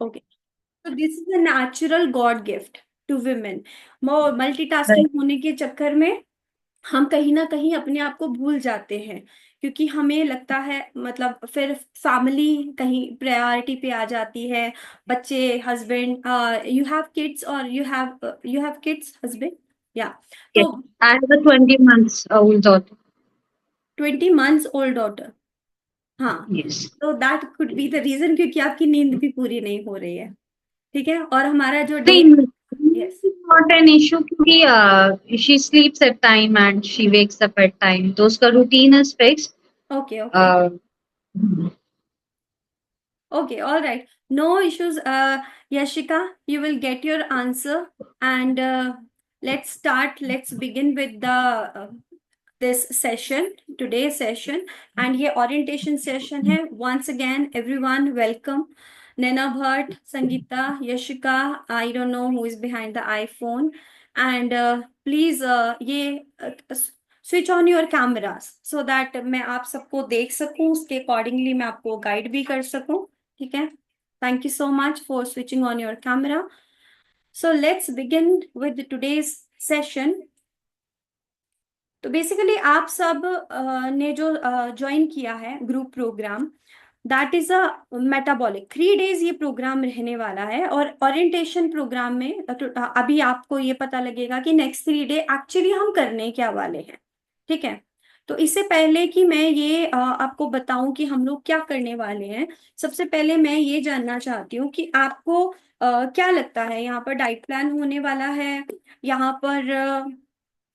Okay, तो this is a natural god gift to women. Right. Multitasking होने के चक्कर में हम कहीं ना कहीं अपने आप को भूल जाते हैं, क्योंकि हमें लगता है मतलब फिर फैमिली कहीं प्रायोरिटी पे आ जाती है। बच्चे, हस्बैंड, यू हैव किड्स और यू हैव किड्स हस्बैंड, या Yes. तो I have a 20 months old daughter. 20 months old daughter. हाँ, Yes. तो that could be the reason, क्योंकि आपकी नींद भी पूरी नहीं हो रही है। ठीक है, और हमारा जो डे। नहीं, yes. it's not an issue क्योंकि she sleeps at time and she wakes up at time. तो उसका routine is fixed. Okay okay Uh, Okay, all right. No issues. Yashika, you will get your answer. And let's start. Let's begin with the this session, today's session. And ये orientation session है. Once again, everyone, welcome. Nana Bhatt, Sangeeta, Yashika, I don't know who is behind the iPhone. And please, ये switch on your cameras so that मैं आप सबको देख सकूं, उसके accordingly मैं आपको गाइड भी कर सकूं। ठीक है, thank you so much for switching on your camera. So let's begin with today's session. तो बेसिकली आप सब ने जो ज्वाइन किया है group programme, that is a metabolic 3 days ये प्रोग्राम रहने वाला है। और ओरिएंटेशन प्रोग्राम में अभी आपको ये पता लगेगा कि नेक्स्ट 3 डे एक्चुअली हम करने क्या वाले हैं। ठीक है, तो इससे पहले कि मैं ये आपको बताऊं कि हम लोग क्या करने वाले हैं, सबसे पहले मैं ये जानना चाहती हूँ कि आपको क्या लगता है, यहाँ पर डाइट प्लान होने वाला है, यहाँ पर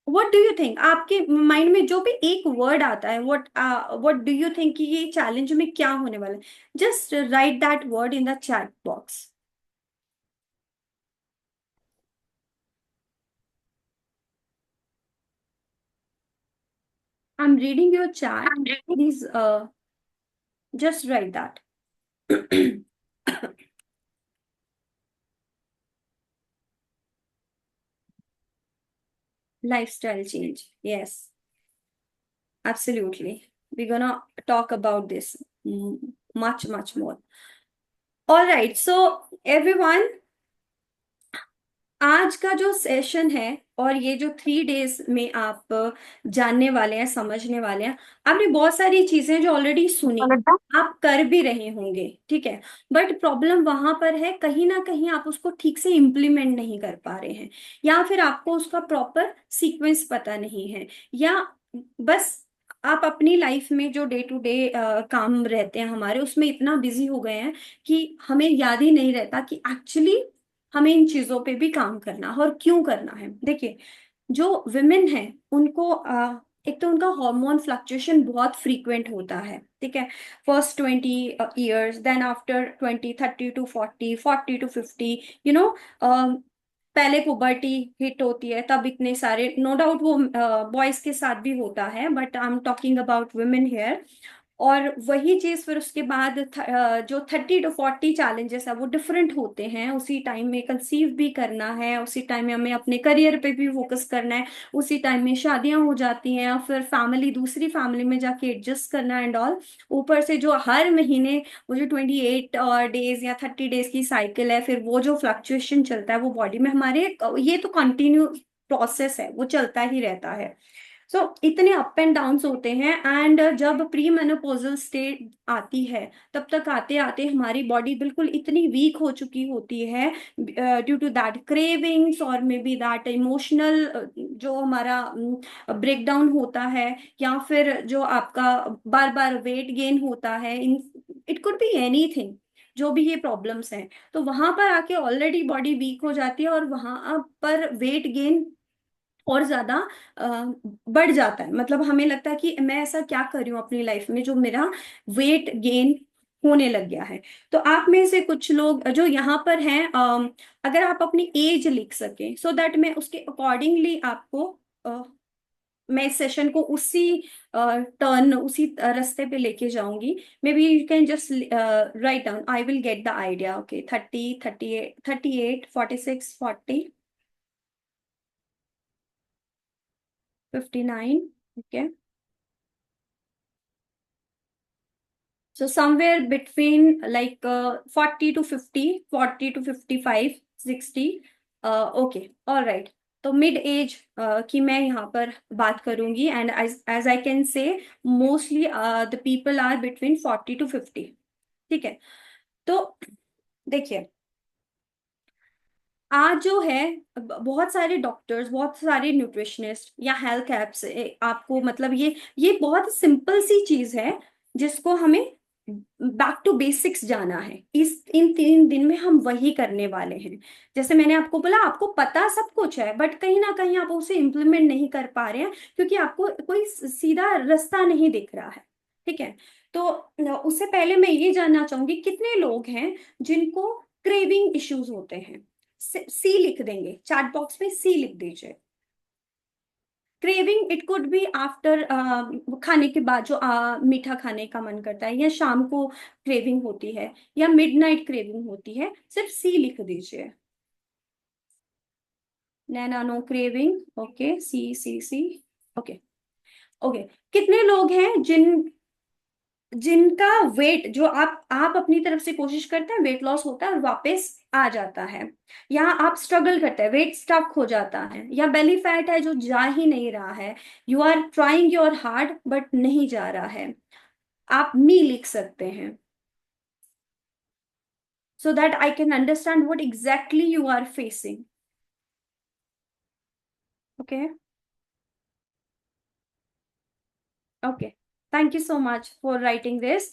व्हाट डू यू थिंक, आपके माइंड में जो भी एक वर्ड आता है, व्हाट डू यू थिंक कि ये चैलेंज में क्या होने वाला है? Just right that word in the chat box. I am reading your chat, please just right that. Lifestyle change, yes, absolutely. We're gonna talk about this much more. All right, so everyone, आज का जो session है और ये जो 3 days में आप जानने वाले हैं, समझने वाले हैं, आपने बहुत सारी चीजें जो ऑलरेडी सुनी, आप कर भी रहे होंगे। ठीक है, बट प्रॉब्लम वहां पर है, कहीं ना कहीं आप उसको ठीक से इम्प्लीमेंट नहीं कर पा रहे हैं, या फिर आपको उसका प्रॉपर सीक्वेंस पता नहीं है, या बस आप अपनी लाइफ में जो डे टू डे काम रहते हैं हमारे, उसमें इतना बिजी हो गए हैं कि हमें याद ही नहीं रहता कि एक्चुअली हमें इन चीजों पे भी काम करना है और क्यों करना है। देखिए, जो विमेन है उनको एक तो उनका हार्मोन फ्लक्चुएशन बहुत फ्रीक्वेंट होता है। ठीक है, first 20 years, then after 20, 30 to 40, 40 to 50, you know, पहले पुबर्टी हिट होती है, तब इतने सारे, नो डाउट वो बॉयज के साथ भी होता है, but I am talking about women hair. और वही चीज फिर उसके बाद जो 30 to 40 चैलेंजेस है वो डिफरेंट होते हैं। उसी टाइम में कंसीव भी करना है, उसी टाइम में हमें अपने करियर पे भी फोकस करना है, उसी टाइम में शादियां हो जाती हैं और फिर फैमिली, दूसरी फैमिली में जाके एडजस्ट करना एंड ऑल। ऊपर से जो हर महीने वो जो 28 डेज या 30 डेज की साइकिल है, फिर वो जो फ्लक्चुएशन चलता है वो बॉडी में हमारे, ये तो कंटिन्यू प्रोसेस है, वो चलता ही रहता है। सो इतने अप एंड डाउन्स होते हैं। एंड जब प्री मेनोपॉजल स्टेट आती है, तब तक आते आते हमारी बॉडी बिल्कुल इतनी वीक हो चुकी होती है, ड्यू टू दैट क्रेविंग्स और मे बी दैट इमोशनल जो हमारा ब्रेक डाउन होता है, या फिर जो आपका बार बार वेट गेन होता है, in it could be anything, जो भी ये प्रॉब्लम्स हैं, तो वहां पर आके ऑलरेडी बॉडी वीक हो जाती है और वहां पर वेट गेन और ज्यादा अ, बढ़ जाता है। मतलब हमें लगता है कि मैं ऐसा क्या कर रही हूँ अपनी लाइफ में जो मेरा वेट गेन होने लग गया है। तो आप में से कुछ लोग जो यहाँ पर हैं, अगर आप अपनी एज लिख सकें सो दैट मैं उसके अकॉर्डिंगली आपको मैं इस सेशन को उसी टर्न, उसी रास्ते पे लेके जाऊंगी। May be you can just write down, I will get the idea. Okay, 30, 38, 38, 46, 40, 59। Okay, So somewhere between like 40 to 50, 40 to 55, 60. Okay, all right. तो मिड एज की मैं यहाँ पर बात करूंगी, and as I can say mostly the people are between 40 to 50। ठीक है। तो देखिए, आज जो है बहुत सारे डॉक्टर्स, बहुत सारे न्यूट्रिशनिस्ट या हेल्थ ऐप्स आपको मतलब ये बहुत सिंपल सी चीज है जिसको हमें बैक टू बेसिक्स जाना है। इस इन 3 दिन में हम वही करने वाले हैं। जैसे मैंने आपको बोला, आपको पता सब कुछ है, बट कहीं ना कहीं आप उसे इम्प्लीमेंट नहीं कर पा रहे हैं क्योंकि आपको कोई सीधा रास्ता नहीं दिख रहा है। ठीक है। तो उससे पहले मैं ये जानना चाहूंगी, कितने लोग हैं जिनको क्रेविंग इश्यूज होते हैं? सी लिख देंगे, चैट बॉक्स में सी लिख दीजिए। Craving, it could be after, खाने के बाद जो मीठा खाने का मन करता है, या शाम को क्रेविंग होती है, या मिडनाइट क्रेविंग होती है, सिर्फ सी लिख दीजिए। नैना नो क्रेविंग, ओके, सी सी सी। ओके। ओके। कितने लोग हैं जिनका वेट, जो आप अपनी तरफ से कोशिश करते हैं, वेट लॉस होता है और वापस आ जाता है, या आप स्ट्रगल करते हैं, वेट स्टक हो जाता है, या बेली फैट है जो जा ही नहीं रहा है, you are trying your hard but नहीं जा रहा है, आप मी लिख सकते हैं, so that I can understand what exactly you are facing. Okay. Okay. Thank you so much for writing this.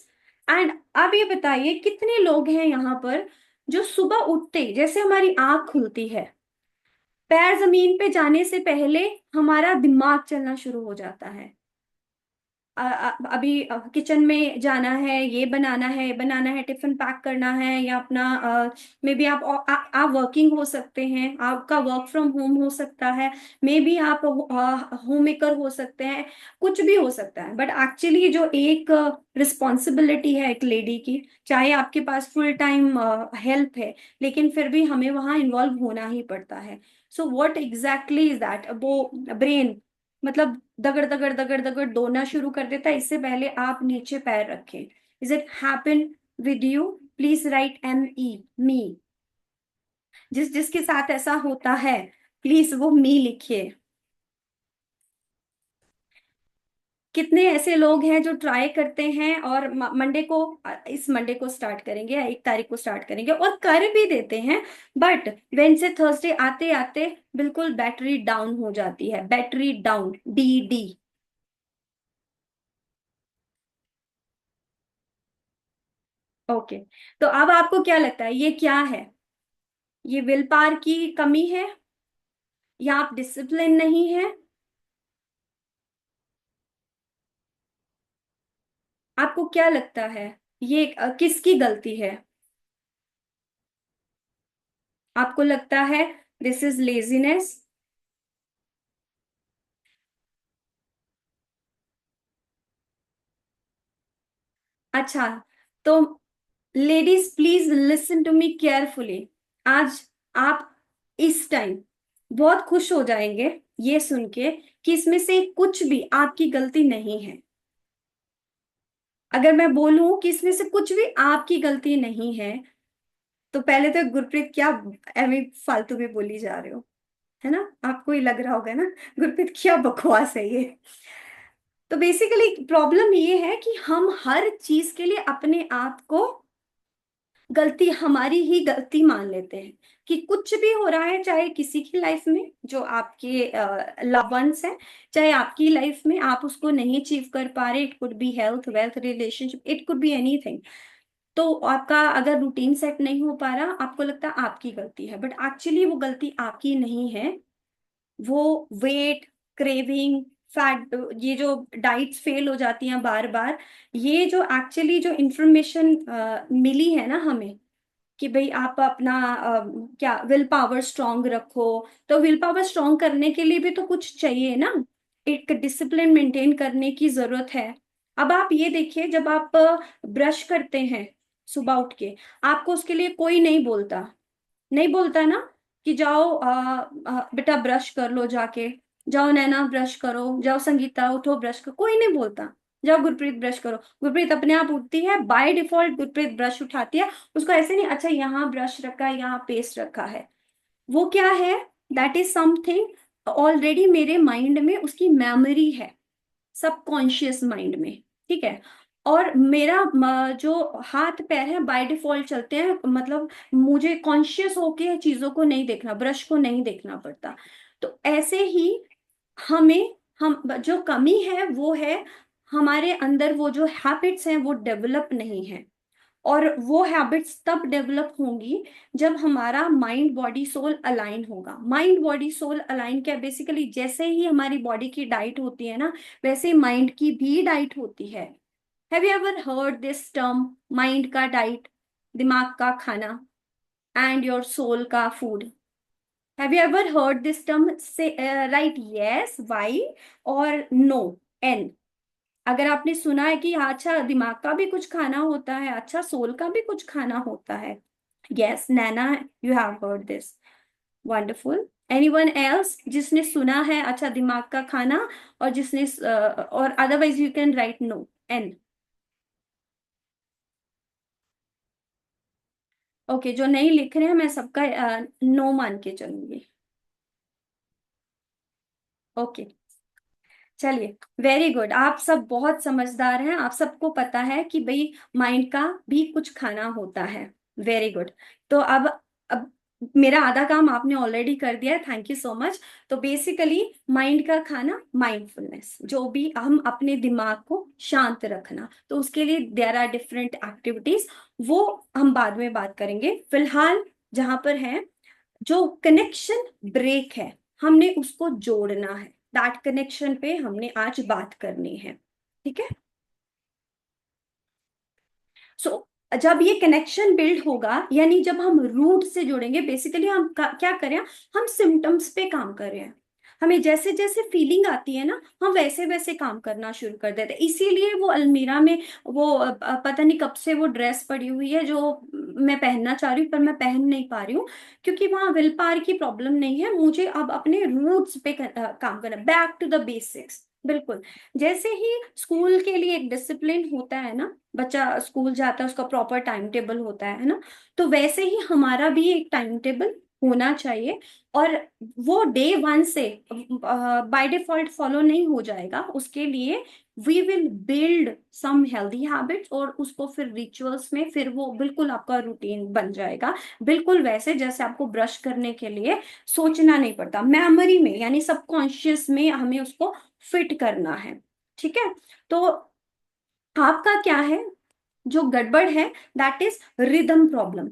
And अब ये बताइए, कितने लोग हैं यहाँ पर जो सुबह उठते ही जैसे हमारी आंख खुलती है, पैर जमीन पे जाने से पहले हमारा दिमाग चलना शुरू हो जाता है। अभी किचन में जाना है, ये बनाना है, ये बनाना है, टिफिन पैक करना है, या अपना मे बी आप वर्किंग हो सकते हैं, आपका वर्क फ्रॉम होम हो सकता है, मे बी आप होम मेकर हो सकते हैं, कुछ भी हो सकता है, बट एक्चुअली जो एक रिस्पॉन्सिबिलिटी है एक लेडी की, चाहे आपके पास फुल टाइम हेल्प है, लेकिन फिर भी हमें वहां इन्वॉल्व होना ही पड़ता है। So what exactly is that? वो ब्रेन मतलब दगड़ दगड़ दगड़ दगड़ दौड़ना शुरू कर देता है, इससे पहले आप नीचे पैर रखें। Is it happen with you? Please write M E, me. जिसके साथ ऐसा होता है, प्लीज वो मी लिखिए। कितने ऐसे लोग हैं जो ट्राई करते हैं और मंडे को, इस मंडे को स्टार्ट करेंगे या 1 तारीख को स्टार्ट करेंगे और कर भी देते हैं, बट वेडनेसडे थर्सडे आते आते बिल्कुल बैटरी डाउन हो जाती है, battery down, D D. Okay. तो अब आपको क्या लगता है, ये क्या है? ये विल पावर की कमी है, या आप डिसिप्लिन नहीं है? आपको क्या लगता है, ये किसकी गलती है? आपको लगता है दिस इज लेजीनेस? अच्छा, तो ladies please listen to me carefully. आज आप इस टाइम बहुत खुश हो जाएंगे ये सुन के कि इसमें से कुछ भी आपकी गलती नहीं है। अगर मैं बोलूं कि इसमें से कुछ भी आपकी गलती नहीं है, तो पहले तो गुरप्रीत, क्या एवं फालतू में बोली जा रहे हो, है ना? आपको ही लग रहा होगा ना, गुरप्रीत क्या बकवास है ये। तो बेसिकली प्रॉब्लम ये है कि हम हर चीज के लिए अपने आप को गलती, हमारी ही गलती मान लेते हैं। कि कुछ भी हो रहा है, चाहे किसी की लाइफ में जो आपके लव वंस हैं, चाहे आपकी लाइफ में आप उसको नहीं अचीव कर पा रहे, it could be health, wealth, relationship, it could be anything. तो आपका अगर रूटीन सेट नहीं हो पा रहा, आपको लगता है आपकी गलती है, बट एक्चुअली वो गलती आपकी नहीं है। वो वेट, क्रेविंग, फैट, ये जो डाइट्स फेल हो जाती हैं बार बार, ये जो एक्चुअली जो इंफॉर्मेशन मिली है ना हमें, कि भाई आप अपना क्या विल पावर स्ट्रांग रखो, तो विल पावर स्ट्रांग करने के लिए भी तो कुछ चाहिए ना, एक डिसिप्लिन मेंटेन करने की जरूरत है। अब आप ये देखिए, जब आप ब्रश करते हैं सुबह उठ के, आपको उसके लिए कोई नहीं बोलता, नहीं बोलता ना कि जाओ बेटा ब्रश कर लो जाके, जाओ नैना ब्रश करो, जाओ संगीता उठो ब्रश करो, कोई नहीं बोलता। जाओ गुरप्रीत ब्रश करो, गुरप्रीत अपने आप उठती है, बाय डिफॉल्ट गुरप्रीत ब्रश उठाती है। उसको ऐसे नहीं अच्छा यहाँ ब्रश रखा है, यहाँ पेस्ट रखा है। वो क्या है, दैट इज समथिंग ऑलरेडी मेरे माइंड में उसकी मेमोरी है, सबकॉन्शियस माइंड में। ठीक है। और मेरा जो हाथ पैर है बाय डिफॉल्ट चलते हैं, मतलब मुझे कॉन्शियस होके चीजों को नहीं देखना, ब्रश को नहीं देखना पड़ता। तो ऐसे ही हमें, हम जो कमी है वो है हमारे अंदर वो जो हैबिट्स हैं वो डेवलप नहीं है। और वो हैबिट्स तब डेवलप होंगी जब हमारा माइंड बॉडी सोल अलाइन होगा। माइंड बॉडी सोल अलाइन क्या, बेसिकली जैसे ही हमारी बॉडी की डाइट होती है ना, वैसे ही माइंड की भी डाइट होती है। Have you ever heard this term, mind का डाइट, दिमाग का खाना, एंड योर सोल का food? Have you ever heard this term? से राइट यस, वाई और नो, एन। अगर आपने सुना है कि हाँ अच्छा दिमाग का भी कुछ खाना होता है, अच्छा सोल का भी कुछ खाना होता है, yes Naina, you have heard this, wonderful. Anyone else जिसने सुना है अच्छा दिमाग का खाना, और जिसने और otherwise you can write no, N. Okay, जो नहीं लिख रहे हैं मैं सबका नो मान के चलूंगी। ओके, चलिए, वेरी गुड, आप सब बहुत समझदार हैं, आप सबको पता है कि भाई माइंड का भी कुछ खाना होता है। Very good. तो अब मेरा आधा काम आपने ऑलरेडी कर दिया है, थैंक यू सो मच। तो बेसिकली माइंड का खाना माइंडफुलनेस, जो भी हम अपने दिमाग को शांत रखना, तो उसके लिए देयर आर डिफरेंट एक्टिविटीज, वो हम बाद में बात करेंगे। फिलहाल जहां पर है, जो कनेक्शन ब्रेक है, हमने उसको जोड़ना है, दैट कनेक्शन पे हमने आज बात करनी है। ठीक है। सो जब ये कनेक्शन बिल्ड होगा, यानी जब हम रूट से जुड़ेंगे, बेसिकली हम क्या करें, हम सिम्टम्स पे काम कर रहे हैं। हमें जैसे जैसे फीलिंग आती है ना, हम वैसे वैसे काम करना शुरू कर देते हैं। इसीलिए वो अलमीरा में वो पता नहीं कब से वो ड्रेस पड़ी हुई है जो मैं पहनना चाह रही हूँ पर मैं पहन नहीं पा रही हूँ, क्योंकि वहां विल पावर की प्रॉब्लम नहीं है, मुझे अब अपने रूट्स पे काम करना, बैक टू द बेसिक्स। बिल्कुल। जैसे ही स्कूल के लिए एक डिसिप्लिन होता है ना, बच्चा स्कूल जाता है उसका प्रॉपर टाइम टेबल होता है ना, तो वैसे ही हमारा भी एक टाइम टेबल होना चाहिए। और वो डे वन से बाय डिफॉल्ट फॉलो नहीं हो जाएगा, उसके लिए we will build some healthy habits, और उसको फिर रिचुअल्स में फिर वो बिल्कुल आपका रूटीन बन जाएगा। बिल्कुल वैसे जैसे आपको ब्रश करने के लिए सोचना नहीं पड़ता, मेमोरी में यानी सबकॉन्शियस में हमें उसको फिट करना है। ठीक है। तो आपका क्या है, जो गड़बड़ है, that is rhythm problem.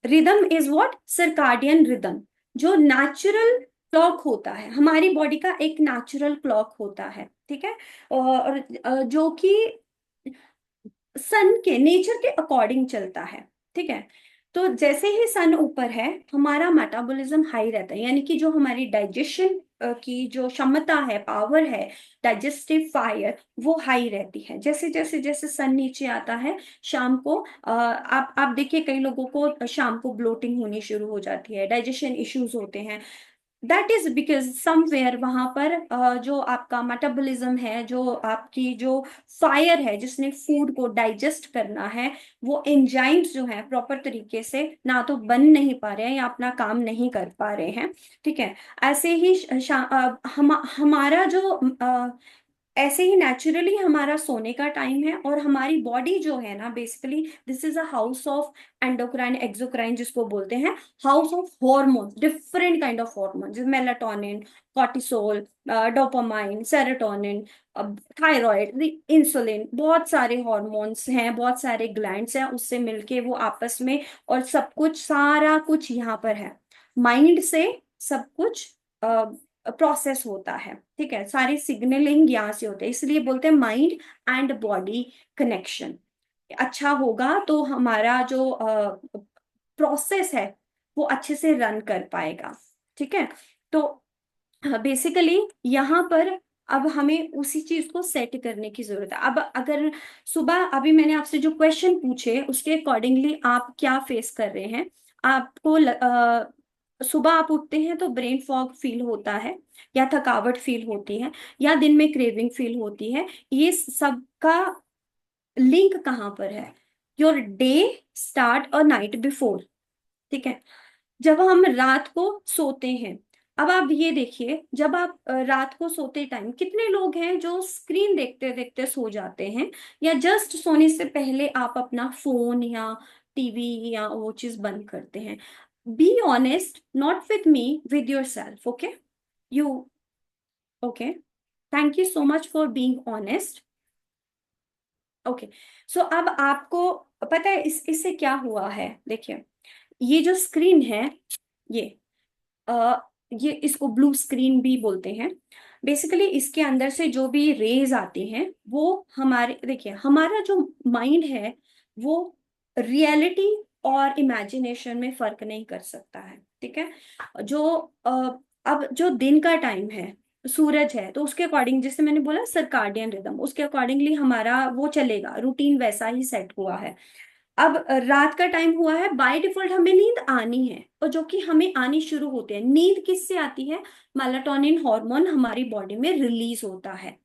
Rhythm is what, circadian rhythm, जो नेचुरल क्लॉक होता है, हमारी बॉडी का एक नेचुरल क्लॉक होता है। ठीक है। और जो कि सन के नेचर के अकॉर्डिंग चलता है। ठीक है। तो जैसे ही सन ऊपर है, हमारा मेटाबॉलिज्म हाई रहता है, यानी कि जो हमारी डाइजेशन की जो क्षमता है, पावर है, डाइजेस्टिव फायर, वो हाई रहती है। जैसे जैसे जैसे सन नीचे आता है, शाम को आप देखिए कई लोगों को शाम को ब्लोटिंग होनी शुरू हो जाती है, डाइजेशन इश्यूज होते हैं। दैट इज बिकॉज समवेयर वहां पर जो आपका मेटाबॉलिज्म है, जो आपकी जो फायर है जिसने फूड को डाइजेस्ट करना है, वो एंजाइम्स जो है प्रॉपर तरीके से ना तो बन नहीं पा रहे हैं या अपना काम नहीं कर पा रहे हैं। ठीक है। ऐसे ही हमारा जो ऐसे ही नेचुरली हमारा सोने का टाइम है, और हमारी बॉडी जो है ना, basically this is a house of endocrine exocrine जिसको बोलते हैं, house of hormone, different kind of hormone, जैसे melatonin, cortisol, dopamine, serotonin, thyroid, insulin, बहुत सारे हॉर्मोन्स हैं, बहुत सारे ग्लैंड्स हैं, उससे मिलके वो आपस में, और सब कुछ सारा कुछ यहाँ पर है, माइंड से सब कुछ प्रोसेस होता है। ठीक है। सारी सिग्नलिंग यहाँ से होते हैं, इसलिए बोलते हैं माइंड एंड बॉडी कनेक्शन अच्छा होगा तो हमारा जो प्रोसेस है वो अच्छे से रन कर पाएगा। ठीक है। तो बेसिकली यहाँ पर अब हमें उसी चीज को सेट करने की जरूरत है। अब अगर सुबह अभी मैंने आपसे जो क्वेश्चन पूछे उसके अकॉर्डिंगली आप क्या फेस कर रहे हैं, आपको सुबह आप उठते हैं तो ब्रेन फॉग फील होता है, या थकावट फील होती है, या दिन में क्रेविंग फील होती है। ये सब का लिंक कहाँ पर है? Your day start a night before. ठीक है। जब हम रात को सोते हैं, अब आप ये देखिए, जब आप रात को सोते टाइम कितने लोग हैं जो स्क्रीन देखते देखते सो जाते हैं, या जस्ट सोने से पहले आप अपना फोन या टीवी या वो चीज बंद करते हैं। Be honest, not with me, with yourself. Okay? You, okay, thank you so much for being honest. Okay. So अब आपको पता है इससे क्या हुआ है? देखिए, ये जो स्क्रीन है, ये अ, ये इसको ब्लू स्क्रीन भी बोलते हैं। बेसिकली इसके अंदर से जो भी रेज आती हैं वो हमारे, देखिए हमारा जो माइंड है वो रियलिटी और इमेजिनेशन में फर्क नहीं कर सकता है। ठीक है। जो अ, अब जो दिन का टाइम है, सूरज है, तो उसके अकॉर्डिंग, जैसे मैंने बोला सर्काडियन रिदम, उसके अकॉर्डिंगली हमारा वो चलेगा, रूटीन वैसा ही सेट हुआ है। अब रात का टाइम हुआ है, बाय डिफॉल्ट हमें नींद आनी है, और जो कि हमें आनी शुरू होती है। नींद किससे आती है? मेलाटोनिन हार्मोन हमारी बॉडी में रिलीज होता है।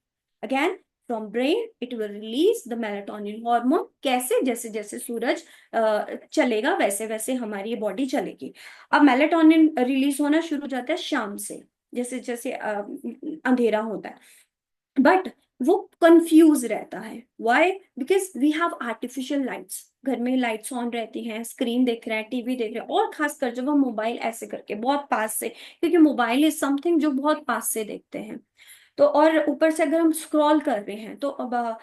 Again, from brain it will release the melatonin hormone. कैसे? जैसे जैसे सूरज चलेगा वैसे वैसे हमारी बॉडी चलेगी। अब मेलाटोनिन रिलीज होना शुरू हो जाता है शाम से, जैसे जैसे अंधेरा होता है। बट वो कंफ्यूज रहता है। Why? Because we have artificial lights, घर में लाइट्स ऑन रहती हैं, स्क्रीन देख रहे हैं, टीवी देख रहे हैं, और खासकर जब हम मोबाइल ऐसे करके बहुत पास से, क्योंकि मोबाइल इज समथिंग जो बहुत पास से देखते हैं, तो और ऊपर से अगर हम स्क्रॉल कर रहे हैं तो अब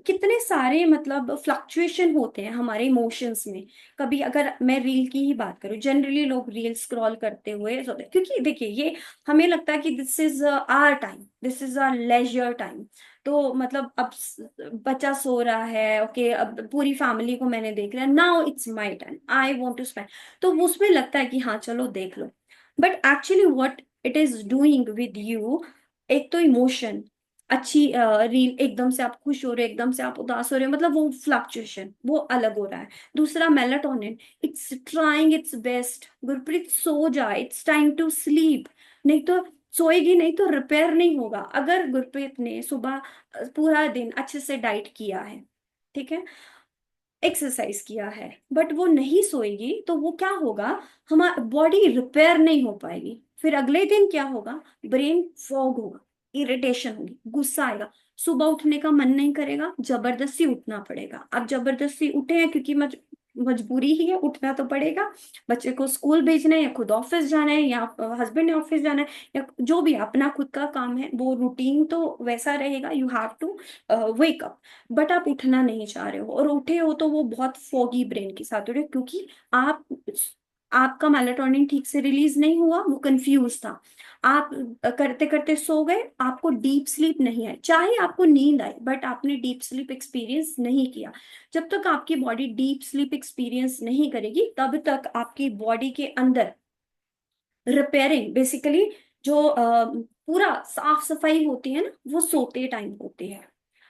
कितने सारे मतलब फ्लक्चुएशन होते हैं हमारे इमोशंस में। कभी अगर मैं रील की ही बात करूं, जनरली लोग रील स्क्रॉल करते हुए सोते हैं, क्योंकि देखिए ये हमें लगता है कि this is our time, this is our leisure time. तो मतलब अब बच्चा सो रहा है, ओके, अब पूरी फैमिली को मैंने देख लिया, now it's my time, I want to spend. तो उसमें लगता है कि हाँ चलो देख लो। But actually what it is doing with you, एक तो इमोशन, अच्छी रील, एकदम से आप खुश हो रहे हो, एकदम से आप उदास हो रहे हो, मतलब वो फ्लक्चुएशन वो अलग हो रहा है। दूसरा melatonin, it's trying its best, Gurpreet सो जा, इट्स टाइम टू स्लीप। नहीं तो सोएगी नहीं तो रिपेयर नहीं होगा। अगर गुरप्रीत ने सुबह पूरा दिन अच्छे से डाइट किया है, ठीक है, एक्सरसाइज किया है, बट वो नहीं सोएगी, तो वो क्या होगा, हमारी बॉडी रिपेयर नहीं हो पाएगी। फिर अगले दिन क्या होगा? ब्रेन फॉग होगा, इरिटेशन होगी, गुस्सा आएगा, सुबह उठने का मन नहीं करेगा, जबरदस्ती उठना पड़ेगा। अब जबरदस्ती उठे हैं क्योंकि मजबूरी ही है, उठना तो पड़ेगा। बच्चे को स्कूल भेजना है, या खुद ऑफिस जाना है, या हस्बैंड ने ऑफिस जाना है, या जो भी अपना खुद का काम है, वो रूटीन तो वैसा रहेगा, you have to wake up. But आप उठना नहीं चाह रहे हो, और उठे हो तो वो बहुत फोगी ब्रेन के साथ उठे, क्योंकि आप आपका मेलाटोनिन ठीक से रिलीज नहीं हुआ, वो कंफ्यूज था। आप करते करते सो गए, आपको डीप स्लीप नहीं आई, चाहे आपको नींद आई बट आपने डीप स्लीप एक्सपीरियंस नहीं किया। जब तक आपकी बॉडी डीप स्लीप एक्सपीरियंस नहीं करेगी, तब तक आपकी बॉडी के अंदर रिपेयरिंग, बेसिकली जो पूरा साफ सफाई होती है ना, वो सोते टाइम होती है।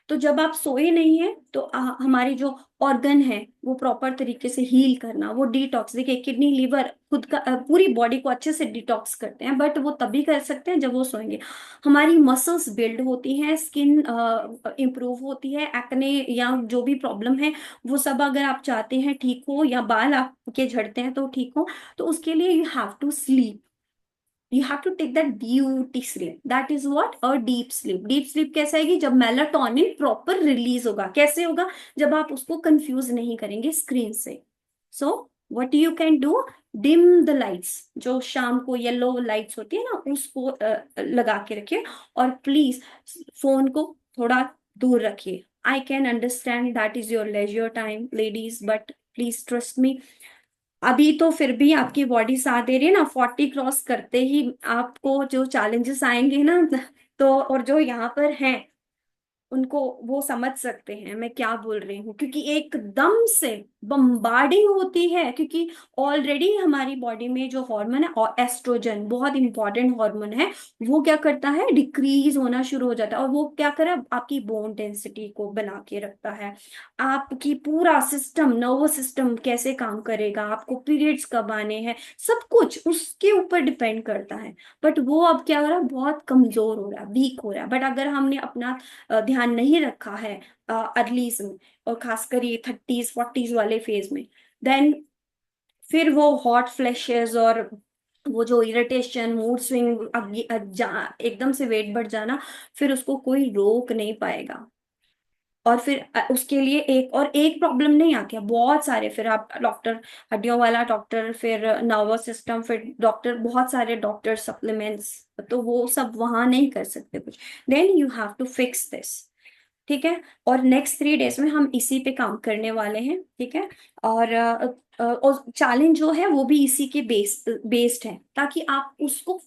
तो जब आप सोए नहीं है तो हमारी जो ऑर्गन है वो प्रॉपर तरीके से हील करना, वो डिटॉक्स, देखिए किडनी लिवर खुद का पूरी बॉडी को अच्छे से डिटॉक्स करते हैं, बट वो तभी कर सकते हैं जब वो सोएंगे। हमारी मसल्स बिल्ड होती हैं, स्किन इंप्रूव होती है, एक्ने या जो भी प्रॉब्लम है वो सब अगर आप चाहते हैं ठीक हो, या बाल आपके झड़ते हैं तो ठीक हो, तो उसके लिए you have to sleep, you have to take that beauty sleep, that is what a deep sleep। deep sleep कैसे आएगी? जब मेलाटोनिन प्रॉपर रिलीज होगा। कैसे होगा? जब आप उसको कंफ्यूज नहीं करेंगे स्क्रीन से। So what you can do, dim the lights, जो शाम को येलो लाइट्स होती है ना, उसको लगा के रखिए, और प्लीज फोन को थोड़ा दूर रखिए। आई can understand that is your leisure time ladies, but please trust me, अभी तो फिर भी आपकी बॉडी साथ दे रही है ना, 40 क्रॉस करते ही आपको जो चैलेंजेस आएंगे ना, तो और जो यहाँ पर हैं, उनको वो समझ सकते हैं मैं क्या बोल रही हूँ, क्योंकि एकदम से बम्बार्डिंग होती है, क्योंकि ऑलरेडी हमारी बॉडी में जो हार्मोन है, और एस्ट्रोजन बहुत इंपॉर्टेंट हार्मोन है, वो क्या करता है, डिक्रीज होना शुरू हो जाता है। और वो क्या करे, आपकी बोन डेंसिटी को बना के रखता है, आपकी पूरा सिस्टम, नर्वस सिस्टम कैसे काम करेगा, आपको पीरियड्स कब आने हैं, सब कुछ उसके ऊपर डिपेंड करता है। बट वो अब क्या हो रहा है, बहुत कमजोर हो रहा है, वीक हो रहा है। बट अगर हमने अपना ध्यान नहीं रखा है अर्लीज में, और खासकर ये 30s 40s वाले फेज में, देन फिर वो हॉट फ्लैशेस और वो जो इरिटेशन, मूड स्विंग, एकदम से वेट बढ़ जाना, फिर उसको कोई रोक नहीं पाएगा। और फिर उसके लिए एक प्रॉब्लम नहीं आती है, बहुत सारे, फिर आप डॉक्टर, हड्डियों वाला डॉक्टर, फिर नर्वस सिस्टम, फिर डॉक्टर, बहुत सारे डॉक्टर, सप्लीमेंट्स, तो वो सब वहां नहीं कर सकते कुछ। Then you have to fix this, ठीक है। और नेक्स्ट 3 डेज में हम इसी पे काम करने वाले हैं, ठीक है। और चैलेंज जो है वो भी इसी के बेस्ड है, ताकि आप उसको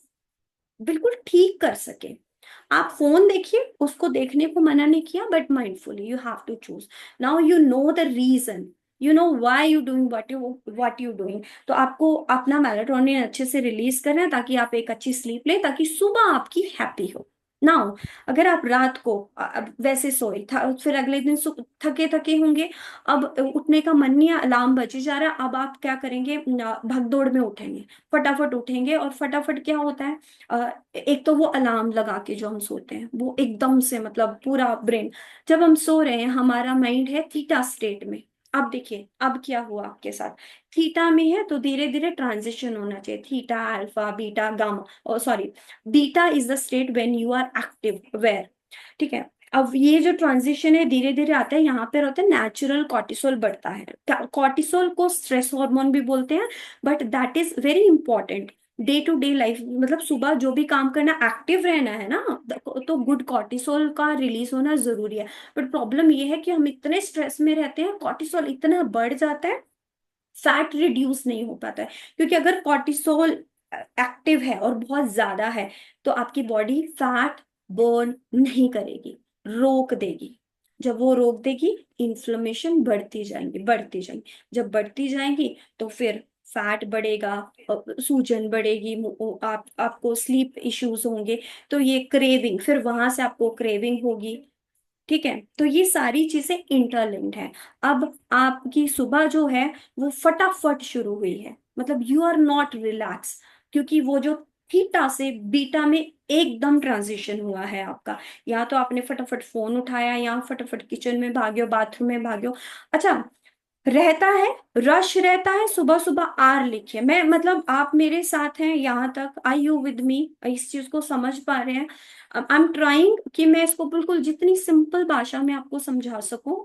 बिल्कुल ठीक कर सके। आप फोन देखिए, उसको देखने को मना नहीं किया, but mindfully you have to choose. Now you know the reason, you know why you doing what you doing. तो आपको अपना मेलाटोनिन अच्छे से रिलीज करना है, ताकि आप एक अच्छी स्लीप लें, ताकि सुबह आपकी हैप्पी हो। नाउ अगर आप रात को अब वैसे सोए फिर अगले दिन थके थके होंगे, अब उठने का मन नहीं है, अलार्म बजे जा रहा है, अब आप क्या करेंगे, भगदौड़ में उठेंगे, फटाफट उठेंगे। और फटाफट क्या होता है, एक तो वो अलार्म लगा के जो हम सोते हैं, वो एकदम से मतलब पूरा ब्रेन, जब हम सो रहे हैं हमारा माइंड है थीटा स्टेट में। अब देखिए अब क्या हुआ आपके साथ, थीटा में है तो धीरे धीरे ट्रांजिशन होना चाहिए, थीटा, अल्फा, बीटा, गामा, और sorry, beta is the state when you are active, where, ठीक है। अब ये जो ट्रांजिशन है धीरे धीरे आता है, यहाँ पे होता है नेचुरल कॉर्टिसोल बढ़ता है। कॉर्टिसोल को स्ट्रेस हार्मोन भी बोलते हैं, but that is very important day to day life, मतलब सुबह जो भी काम करना, एक्टिव रहना है ना, तो गुड कॉर्टिसोल का रिलीज होना जरूरी है। बट प्रॉब्लम ये है कि हम इतने स्ट्रेस में रहते हैं, कॉर्टिसोल इतना बढ़ जाता है, फैट रिड्यूस नहीं हो पाता है। क्योंकि अगर कॉर्टिसोल एक्टिव है और बहुत ज्यादा है, तो आपकी बॉडी फैट बर्न नहीं करेगी, रोक देगी। जब वो रोक देगी, इन्फ्लेमेशन बढ़ती जाएंगी। जब बढ़ती जाएंगी तो फिर फैट बढ़ेगा, सूजन बढ़ेगी, आपको स्लीप इश्यूज होंगे, तो ये क्रेविंग, फिर वहां से आपको क्रेविंग होगी, ठीक है। तो ये सारी चीजें इंटरलिंक्ड है। अब आपकी सुबह जो है वो फटाफट शुरू हुई है, मतलब यू आर नॉट रिलैक्स, क्योंकि वो जो थीटा से बीटा में एकदम ट्रांजिशन हुआ है आपका। या तो आपने फटाफट फोन उठाया, या फटाफट किचन में भाग्यो, बाथरूम में भाग्यो। अच्छा, रहता है, रश रहता है सुबह सुबह, आर लिखिए, मैं मतलब आप मेरे साथ हैं यहाँ तक, आई यू विद मी, इस चीज को समझ पा रहे हैं। आई एम ट्राइंग कि मैं इसको बिल्कुल जितनी सिंपल भाषा में आपको समझा सकूं,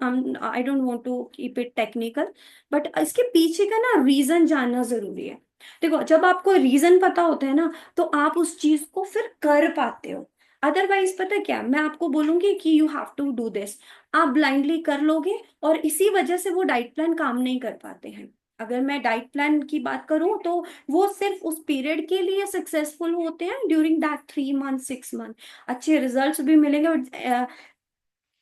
I don't want to keep it technical, but इसके पीछे का ना रीजन जानना जरूरी है। देखो, जब आपको रीजन पता होता है ना, तो आप उस चीज को फिर कर पाते हो। अदरवाइज पता है क्या, मैं आपको बोलूंगी कि you have to do this, आप ब्लाइंडली कर लोगे, और इसी वजह से वो डाइट प्लान काम नहीं कर पाते हैं। अगर मैं डाइट प्लान की बात करूं, तो वो सिर्फ उस पीरियड के लिए सक्सेसफुल होते हैं, ड्यूरिंग दैट 3 मंथ 6 मंथ अच्छे रिजल्ट्स भी मिलेंगे, और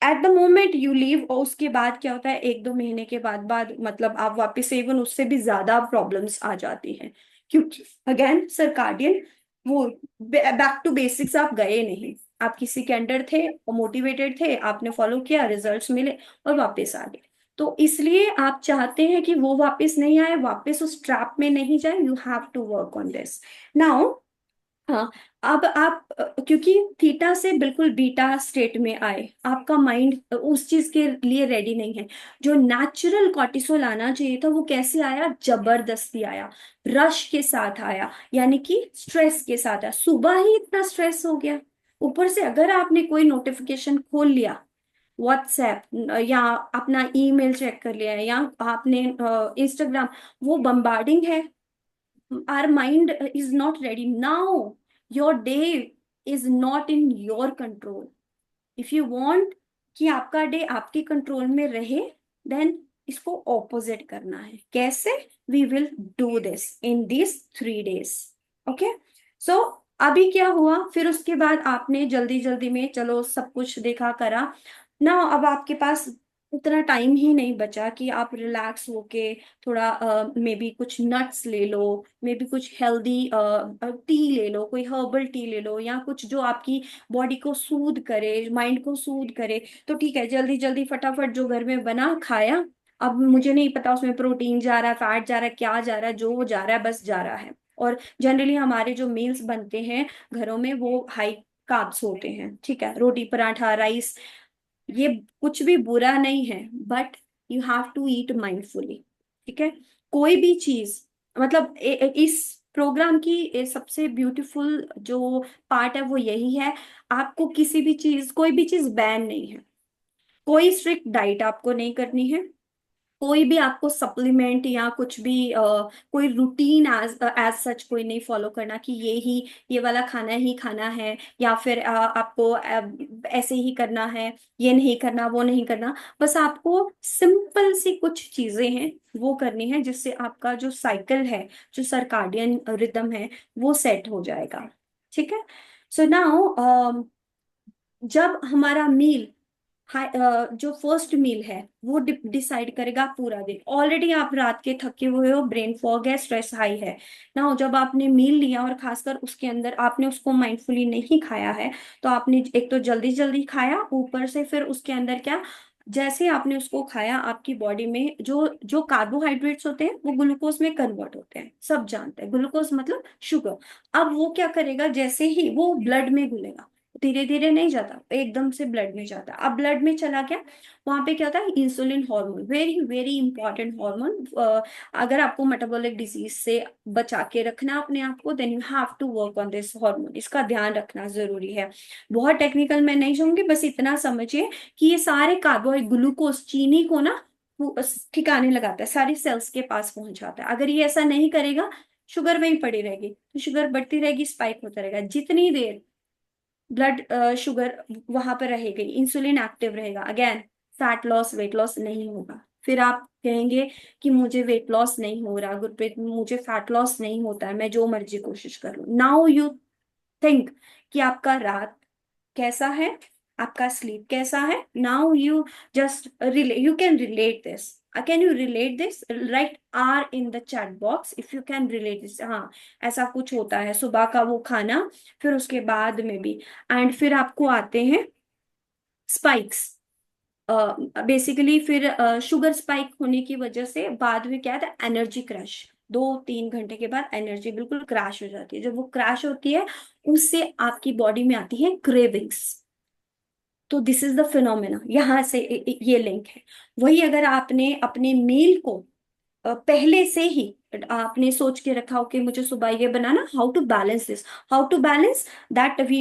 at the moment you leave, और उसके बाद क्या होता है, 1 2 महीने के बाद मतलब आप वापस से, इवन उससे भी ज्यादा प्रॉब्लम्स आ जाती हैं, क्योंकि अगेन सर्काडियन, वो बैक टू बेसिक्स आप गए नहीं, आप किसी के अंडर थे और मोटिवेटेड थे, आपने फॉलो किया, रिजल्ट्स मिले, और वापस आ गए। तो इसलिए आप चाहते हैं कि वो वापस नहीं आए, वापस उस ट्रैप में नहीं जाए, you have to work on this now. हाँ, अब आप क्योंकि थीटा से बिल्कुल बीटा स्टेट में आए, आपका माइंड उस चीज के लिए रेडी नहीं है। जो नेचुरल कॉर्टिसोल आना चाहिए था, वो कैसे आया, जबरदस्ती आया, रश के साथ आया, यानी कि स्ट्रेस के साथ आया, सुबह ही इतना स्ट्रेस हो गया। ऊपर से अगर आपने कोई नोटिफिकेशन खोल लिया, व्हाट्सएप, या अपना ईमेल चेक कर लिया, या आपने इंस्टाग्राम, वो बम्बार्डिंग है, our mind is not ready now, your day is not in your control। if you want कि आपका डे आपके कंट्रोल में रहे, देन इसको ऑपोजिट करना है। कैसे, we will do this in this 3 days, okay. So अभी क्या हुआ, फिर उसके बाद आपने जल्दी जल्दी में चलो सब कुछ देखा करा, ना अब आपके पास उतना टाइम ही नहीं बचा कि आप रिलैक्स होके थोड़ा मे बी कुछ नट्स ले लो, मे बी कुछ हेल्दी टी ले लो, कोई हर्बल टी ले लो, या कुछ जो आपकी बॉडी को सूद करे, माइंड को सूद करे। तो ठीक है, जल्दी जल्दी फटाफट जो घर में बना खाया। अब मुझे नहीं पता उसमें प्रोटीन जा रहा है, फैट जा रहा है, क्या जा रहा है, जो जा रहा है बस जा रहा है। और जनरली हमारे जो मील्स बनते हैं घरों में वो हाई कार्ब्स होते हैं, ठीक है, रोटी पराठा राइस। ये कुछ भी बुरा नहीं है, but you have to eat mindfully. ठीक है, कोई भी चीज, मतलब इस प्रोग्राम की सबसे ब्यूटीफुल जो पार्ट है वो यही है, आपको किसी भी चीज, कोई भी चीज बैन नहीं है। कोई स्ट्रिक्ट डाइट आपको नहीं करनी है, कोई भी आपको सप्लीमेंट या कुछ भी कोई रूटीन एज एज सच कोई नहीं फॉलो करना कि ये वाला खाना ही खाना है, या फिर आपको ऐसे ही करना है, ये नहीं करना वो नहीं करना। बस आपको सिंपल सी कुछ चीजें हैं वो करनी है, जिससे आपका जो साइकिल है, जो सर्काडियन रिदम है, वो सेट हो जाएगा। ठीक है। सो नाउ जब हमारा मील जो फर्स्ट मील है वो डिसाइड करेगा पूरा दिन। ऑलरेडी आप रात के थके हुए हो, ब्रेन फॉग है, स्ट्रेस हाई है ना, जब आपने मील लिया और खासकर उसके अंदर आपने उसको माइंडफुली नहीं खाया है, तो आपने एक तो जल्दी जल्दी खाया, ऊपर से फिर उसके अंदर क्या, जैसे आपने उसको खाया आपकी बॉडी में जो जो कार्बोहाइड्रेट्स होते हैं वो ग्लूकोज में कन्वर्ट होते हैं, सब जानते हैं, ग्लूकोज मतलब शुगर। अब वो क्या करेगा, जैसे ही वो ब्लड में घुलेगा, धीरे धीरे नहीं जाता, एकदम से ब्लड में जाता। अब ब्लड में चला गया, वहां पे क्या होता है, insulin hormone, very very important hormone. अगर आपको मेटाबॉलिक डिजीज से बचा के रखना अपने आप को, then you have to work on this hormone, इसका ध्यान रखना जरूरी है। बहुत टेक्निकल मैं नहीं जाऊंगी, बस इतना समझिए कि ये सारे कार्बोहाइड्रेट, ग्लूकोज, चीनी को ना वो ठिकाने लगाता है, सारी सेल्स के पास पहुंचाता है। अगर ये ऐसा नहीं करेगा, शुगर वहीं पड़ी रहेगी, तो शुगर बढ़ती रहेगी, स्पाइक होता रहेगा। जितनी देर ब्लड शुगर वहां पर रहेगी, इंसुलिन एक्टिव रहेगा, again fat loss, weight loss नहीं होगा। फिर आप कहेंगे कि मुझे वेट लॉस नहीं हो रहा गुरप्रीत, मुझे फैट लॉस नहीं होता है, मैं जो मर्जी कोशिश कर लूं। नाउ यू थिंक कि आपका रात कैसा है, आपका स्लीप कैसा है। Now you just rela you can relate this, can you relate this, write R in the chat box if you can relate this. हाँ, ऐसा कुछ होता है, सुबह का वो खाना, फिर उसके बाद में भी, एंड फिर आपको आते हैं स्पाइक्स। बेसिकली फिर शुगर स्पाइक होने की वजह से बाद में क्या था, एनर्जी क्रैश। 2-3 घंटे के बाद एनर्जी बिल्कुल क्रैश हो जाती है। जब वो क्रैश होती है, उससे आपकी बॉडी में आती है क्रेविंग्स। तो दिस इज द फिनोमेना, यहाँ से ये लिंक है। वही अगर आपने अपने मील को पहले से ही आपने सोच के रखा हो कि मुझे सुबह ये बनाना, how to balance this, how to balance that we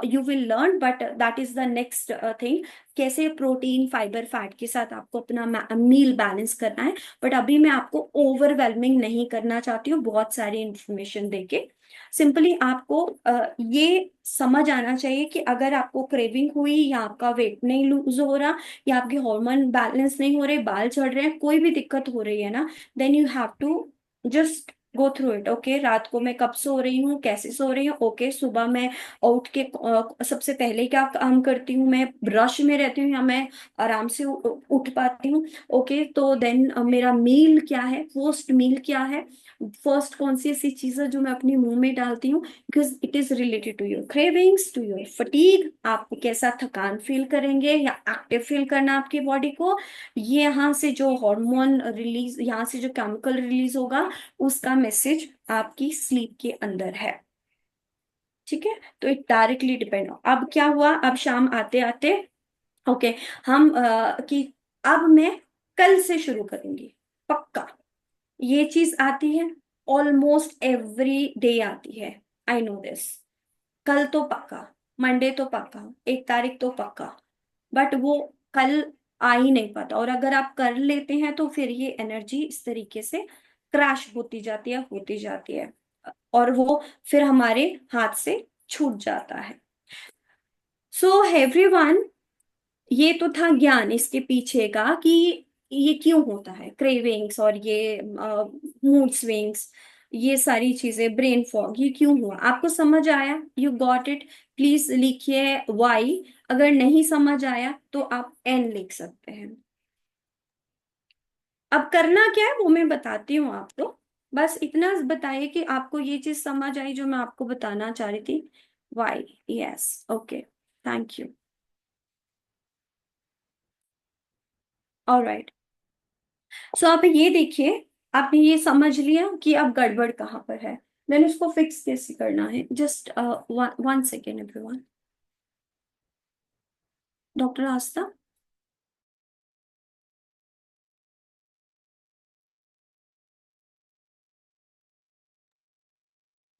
you will learn, but that is the next thing. कैसे प्रोटीन फाइबर फैट के साथ आपको अपना मील बैलेंस करना है। बट अभी मैं आपको ओवरवेलमिंग नहीं करना चाहती हूँ बहुत सारी इंफॉर्मेशन देके। सिंपली आपको ये समझ आना चाहिए कि अगर आपको क्रेविंग हुई, या आपका वेट नहीं लूज हो रहा, या आपके हार्मोन बैलेंस नहीं हो रहे, बाल झड़ रहे हैं, कोई भी दिक्कत हो रही है ना, then you have to just go through it. Okay, रात को मैं कब सो रही हूँ, कैसे सो रही हूँ, ओके सुबह मैं उठ के सबसे पहले क्या काम करती हूँ, मैं रश में रहती हूँ या मैं आराम से उठ पाती हूँ। ओके, तो देन मेरा मील क्या है, फर्स्ट मील क्या है, फर्स्ट कौन सी ऐसी चीज है जो मैं अपने मुंह में डालती हूँ, because it is related to your cravings, to your fatigue, आप कैसा थकान फील करेंगे या एक्टिव फील करना आपकी बॉडी को। ये यहाँ से जो हार्मोन रिलीज, यहाँ से जो केमिकल रिलीज होगा, उसका मैसेज आपकी स्लीप के अंदर है। ठीक है, तो इट डायरेक्टली डिपेंड। अब क्या हुआ, अब शाम आते आते, ओके, हम कि अब मैं कल से शुरू करूंगी, पक्का। ये चीज आती है, ऑलमोस्ट एवरी डे आती है, आई नो दिस। कल तो पक्का, मंडे तो पक्का, 1 तारीख तो पक्का, बट वो कल आ ही नहीं पाता। और अगर आप कर लेते हैं तो फिर ये एनर्जी इस तरीके से क्रैश होती जाती है, होती जाती है, और वो फिर हमारे हाथ से छूट जाता है। सो एवरीवन, ये तो था ज्ञान इसके पीछे का कि ये क्यों होता है क्रेविंग्स और ये मूड स्विंग्स। ये सारी चीजें, ब्रेन फॉग, ये क्यों हुआ, आपको समझ आया? You got it? प्लीज लिखिए वाई। अगर नहीं समझ आया तो आप एन लिख सकते हैं। अब करना क्या है वो मैं बताती हूँ आपको। बस इतना बताइए कि आपको ये चीज समझ आई जो मैं आपको बताना चाह रही थी। Why, yes, okay, thank you. Alright, so आप ये देखिए, आपने ये समझ लिया कि अब गड़बड़ कहाँ पर है, देन उसको फिक्स कैसे करना है। Just one second everyone. Doctor Aastha,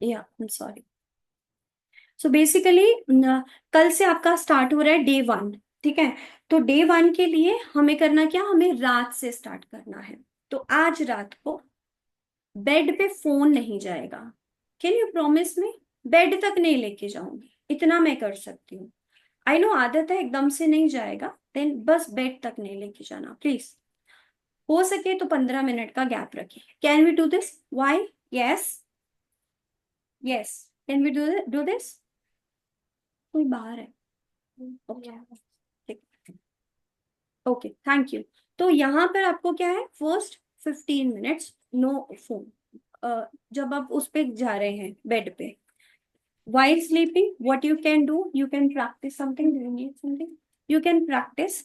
या सॉरी। सो बेसिकली कल से आपका स्टार्ट हो रहा है डे वन, ठीक है? तो डे वन के लिए हमें करना क्या, हमें रात से स्टार्ट करना है। तो आज रात को बेड पे फोन नहीं जाएगा। Can you promise me? Bed तक नहीं लेके जाऊंगी, इतना मैं कर सकती हूँ। आई नो आदत है, एकदम से नहीं जाएगा, देन बस बेड तक नहीं लेके जाना प्लीज। हो सके तो 15 मिनट का गैप रखिए। Can we do this? Why? Yes, yes, can we do this? कोई बाहर है? ओके, ठीक, ओके, थैंक यू। तो यहाँ पर आपको क्या है, फर्स्ट 15 मिनट्स नो फोन। जब आप उस पे जा रहे हैं बेड पे, while sleeping, what you can do, you can practice something. Do you need something? You can practice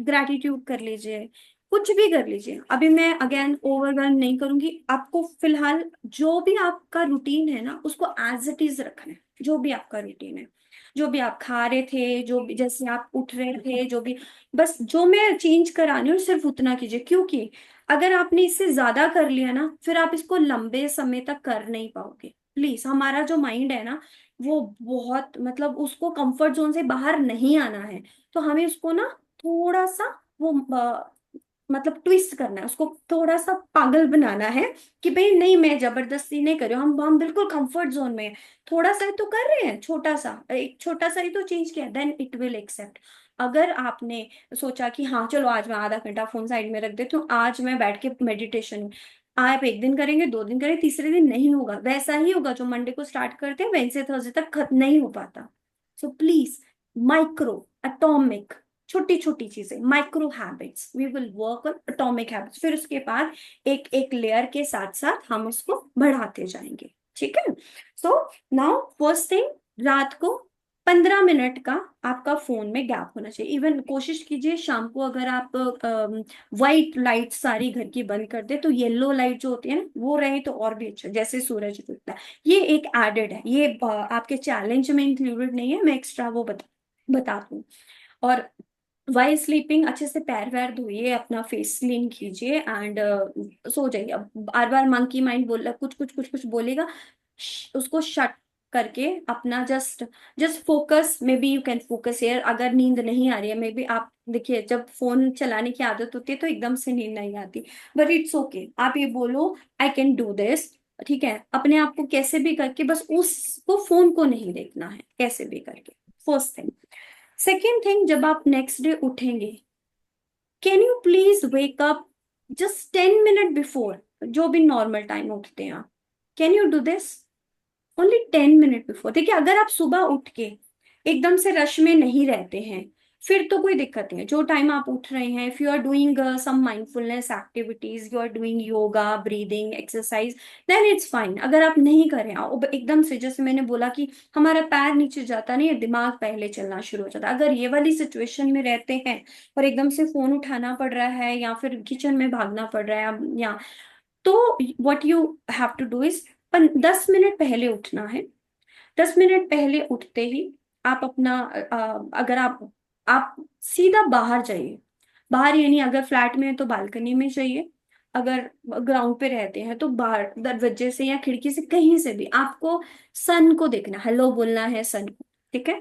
gratitude कर लीजिए, कुछ भी कर लीजिए। अभी मैं अगेन ओवरवेलम नहीं करूंगी आपको। फिलहाल जो भी आपका रूटीन है ना, उसको एज इट इज रखना है। जो भी आपका रूटीन है, जो भी आप खा रहे थे, जो भी जैसे आप उठ रहे थे, जो भी, बस जो मैं चेंज करानी हूँ सिर्फ उतना कीजिए। क्योंकि अगर आपने इससे ज्यादा कर लिया ना, फिर आप इसको लंबे समय तक कर नहीं पाओगे। प्लीज, हमारा जो माइंड है ना, वो बहुत, मतलब उसको कंफर्ट जोन से बाहर नहीं आना है। तो हमें उसको ना थोड़ा सा वो मतलब ट्विस्ट करना है, उसको थोड़ा सा पागल बनाना है कि भाई नहीं, मैं जबरदस्ती नहीं कर रही हूँ, हम बिल्कुल कंफर्ट जोन में हैं। थोड़ा सा ही तो कर रहे हैं, छोटा सा, एक छोटा सा ही तो चेंज किया, देन इट विल एक्सेप्ट। अगर आपने सोचा कि हाँ चलो आज मैं आधा घंटा फोन साइड में रख देती हूँ, आज मैं बैठ के मेडिटेशन, आप एक दिन करेंगे, 2 दिन करेंगे, तीसरे दिन नहीं होगा, वैसा ही होगा जो मंडे को स्टार्ट करते हैं वेडनेसडे थर्सडे तक खत्म नहीं हो पाता। सो प्लीज, माइक्रो, एटॉमिक, छोटी छोटी चीजें, micro habits, we will work on atomic habits. फिर उसके बाद एक एक लेयर के साथ साथ हम उसको बढ़ाते जाएंगे, ठीक है? सो नाउ फर्स्ट थिंग, रात को 15 मिनट का आपका फोन में गैप होना चाहिए। इवन कोशिश कीजिए शाम को, अगर आप वाइट लाइट सारी घर की बंद कर दे, तो येलो लाइट जो होती है ना वो रहे तो और भी अच्छा, जैसे सूरज उगता है। ये एक एडेड है, ये आपके चैलेंज में इंक्लूडेड नहीं है, मैं एक्स्ट्रा वो बता दूं। और वाइल स्लीपिंग अच्छे से पैर वैर धोइए, अपना फेस क्लीन कीजिए एंड सो जाइए। अब बार बार मंकी माइंड बोल कुछ कुछ कुछ कुछ बोलेगा, उसको शट करके अपना just just focus, maybe you can focus here. अगर नींद नहीं आ रही है, मे बी आप देखिए, जब फोन चलाने की आदत होती है तो एकदम से नींद नहीं आती, बट इट्स ओके, आप ये बोलो आई कैन डू दिस, ठीक है? अपने आप को कैसे भी करके, बस उसको, फोन को नहीं देखना है, कैसे भी करके। First thing. सेकेंड थिंग, जब आप नेक्स्ट डे उठेंगे, can you please wake up just 10 minute before, जो भी नॉर्मल टाइम उठते हैं आप। Can you do this? Only 10 minute before. देखिए, अगर आप सुबह उठ के एकदम से रश में नहीं रहते हैं, फिर तो कोई दिक्कत नहीं है। जो टाइम आप उठ रहे हैं, if you are doing some mindfulness activities, you are doing yoga, breathing exercise, then it's fine. अगर आप नहीं करें एकदम से, जैसे मैंने बोला कि हमारा पैर नीचे जाता नहीं है, दिमाग पहले चलना शुरू हो जाता है, अगर ये वाली सिचुएशन में रहते हैं और एकदम से फोन उठाना पड़ रहा है या फिर किचन में भागना पड़ रहा है, या तो what you have to do is, 10 minute पहले उठना है। 10 मिनट पहले उठते ही आप अपना अगर आप सीधा बाहर जाइए। बाहर यानी अगर फ्लैट में है तो बालकनी में जाइए, अगर ग्राउंड पे रहते हैं तो बाहर दरवाजे से या खिड़की से, कहीं से भी आपको सन को देखना, हेलो बोलना है सन को, ठीक है?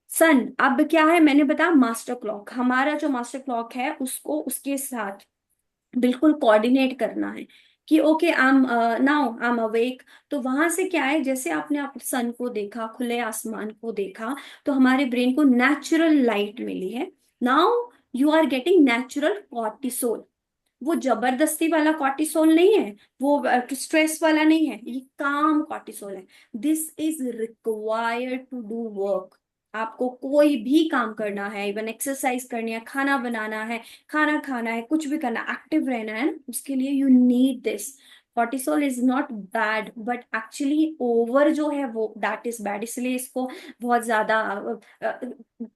सन अब क्या है, मैंने बताया मास्टर क्लॉक, हमारा जो मास्टर क्लॉक है उसको उसके साथ बिल्कुल कोऑर्डिनेट करना है कि okay I am now I am awake. तो वहां से क्या है, जैसे आपने आप सन को देखा, खुले आसमान को देखा, तो हमारे ब्रेन को नेचुरल लाइट मिली है। Now you are getting natural cortisol. वो जबरदस्ती वाला कॉर्टिसोल नहीं है, वो स्ट्रेस वाला नहीं है, ये काम कॉर्टिसोल है। This is required to do work. आपको कोई भी काम करना है, इवन एक्सरसाइज करनी है, खाना बनाना है, खाना खाना है, कुछ भी करना, एक्टिव रहना है ना, उसके लिए you need this. Cortisol is not bad, but actually over जो है वो दैट इज बैड, इसलिए इसको बहुत ज्यादा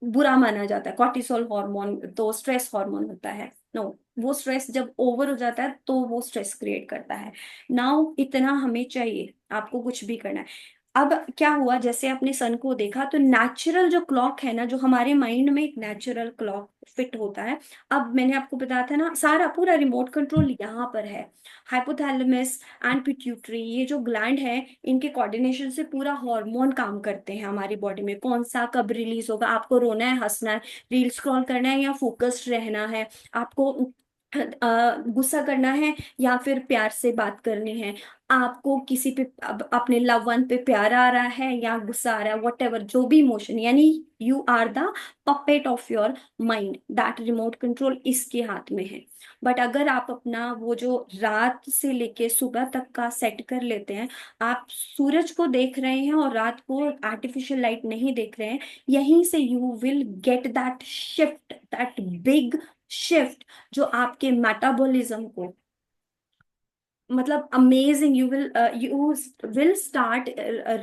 बुरा माना जाता है। कॉर्टिसोल हार्मोन तो स्ट्रेस हार्मोन होता है। नो, वो स्ट्रेस जब ओवर हो जाता है तो वो स्ट्रेस क्रिएट करता है। नाउ इतना हमें चाहिए, आपको कुछ भी करना है। अब क्या हुआ, जैसे अपने सन को देखा तो नेचुरल जो क्लॉक है ना, जो हमारे माइंड में एक नेचुरल क्लॉक फिट होता है। अब मैंने आपको बताया था ना, सारा पूरा रिमोट कंट्रोल यहाँ पर है। हाइपोथैलेमस एंड पिट्यूटरी, ये जो ग्लैंड है, इनके कोऑर्डिनेशन से पूरा हार्मोन काम करते हैं हमारी बॉडी में, कौन सा कब रिलीज होगा, आपको रोना है, हंसना है, रील स्क्रॉल करना है या फोकस्ड रहना है, आपको गुस्सा करना है या फिर प्यार से बात करनी है, आपको किसी पे अपने लव वन पे प्यार आ रहा है या गुस्सा आ रहा है, वट एवर जो भी इमोशन, यानी you are the puppet of your mind, that remote control इसके हाथ में है। बट अगर आप अपना वो जो रात से लेके सुबह तक का सेट कर लेते हैं, आप सूरज को देख रहे हैं और रात को आर्टिफिशियल लाइट नहीं देख रहे हैं, यहीं से you will get that shift, that big shift, जो आपके मेटाबॉलिज्म को, मतलब amazing, you will start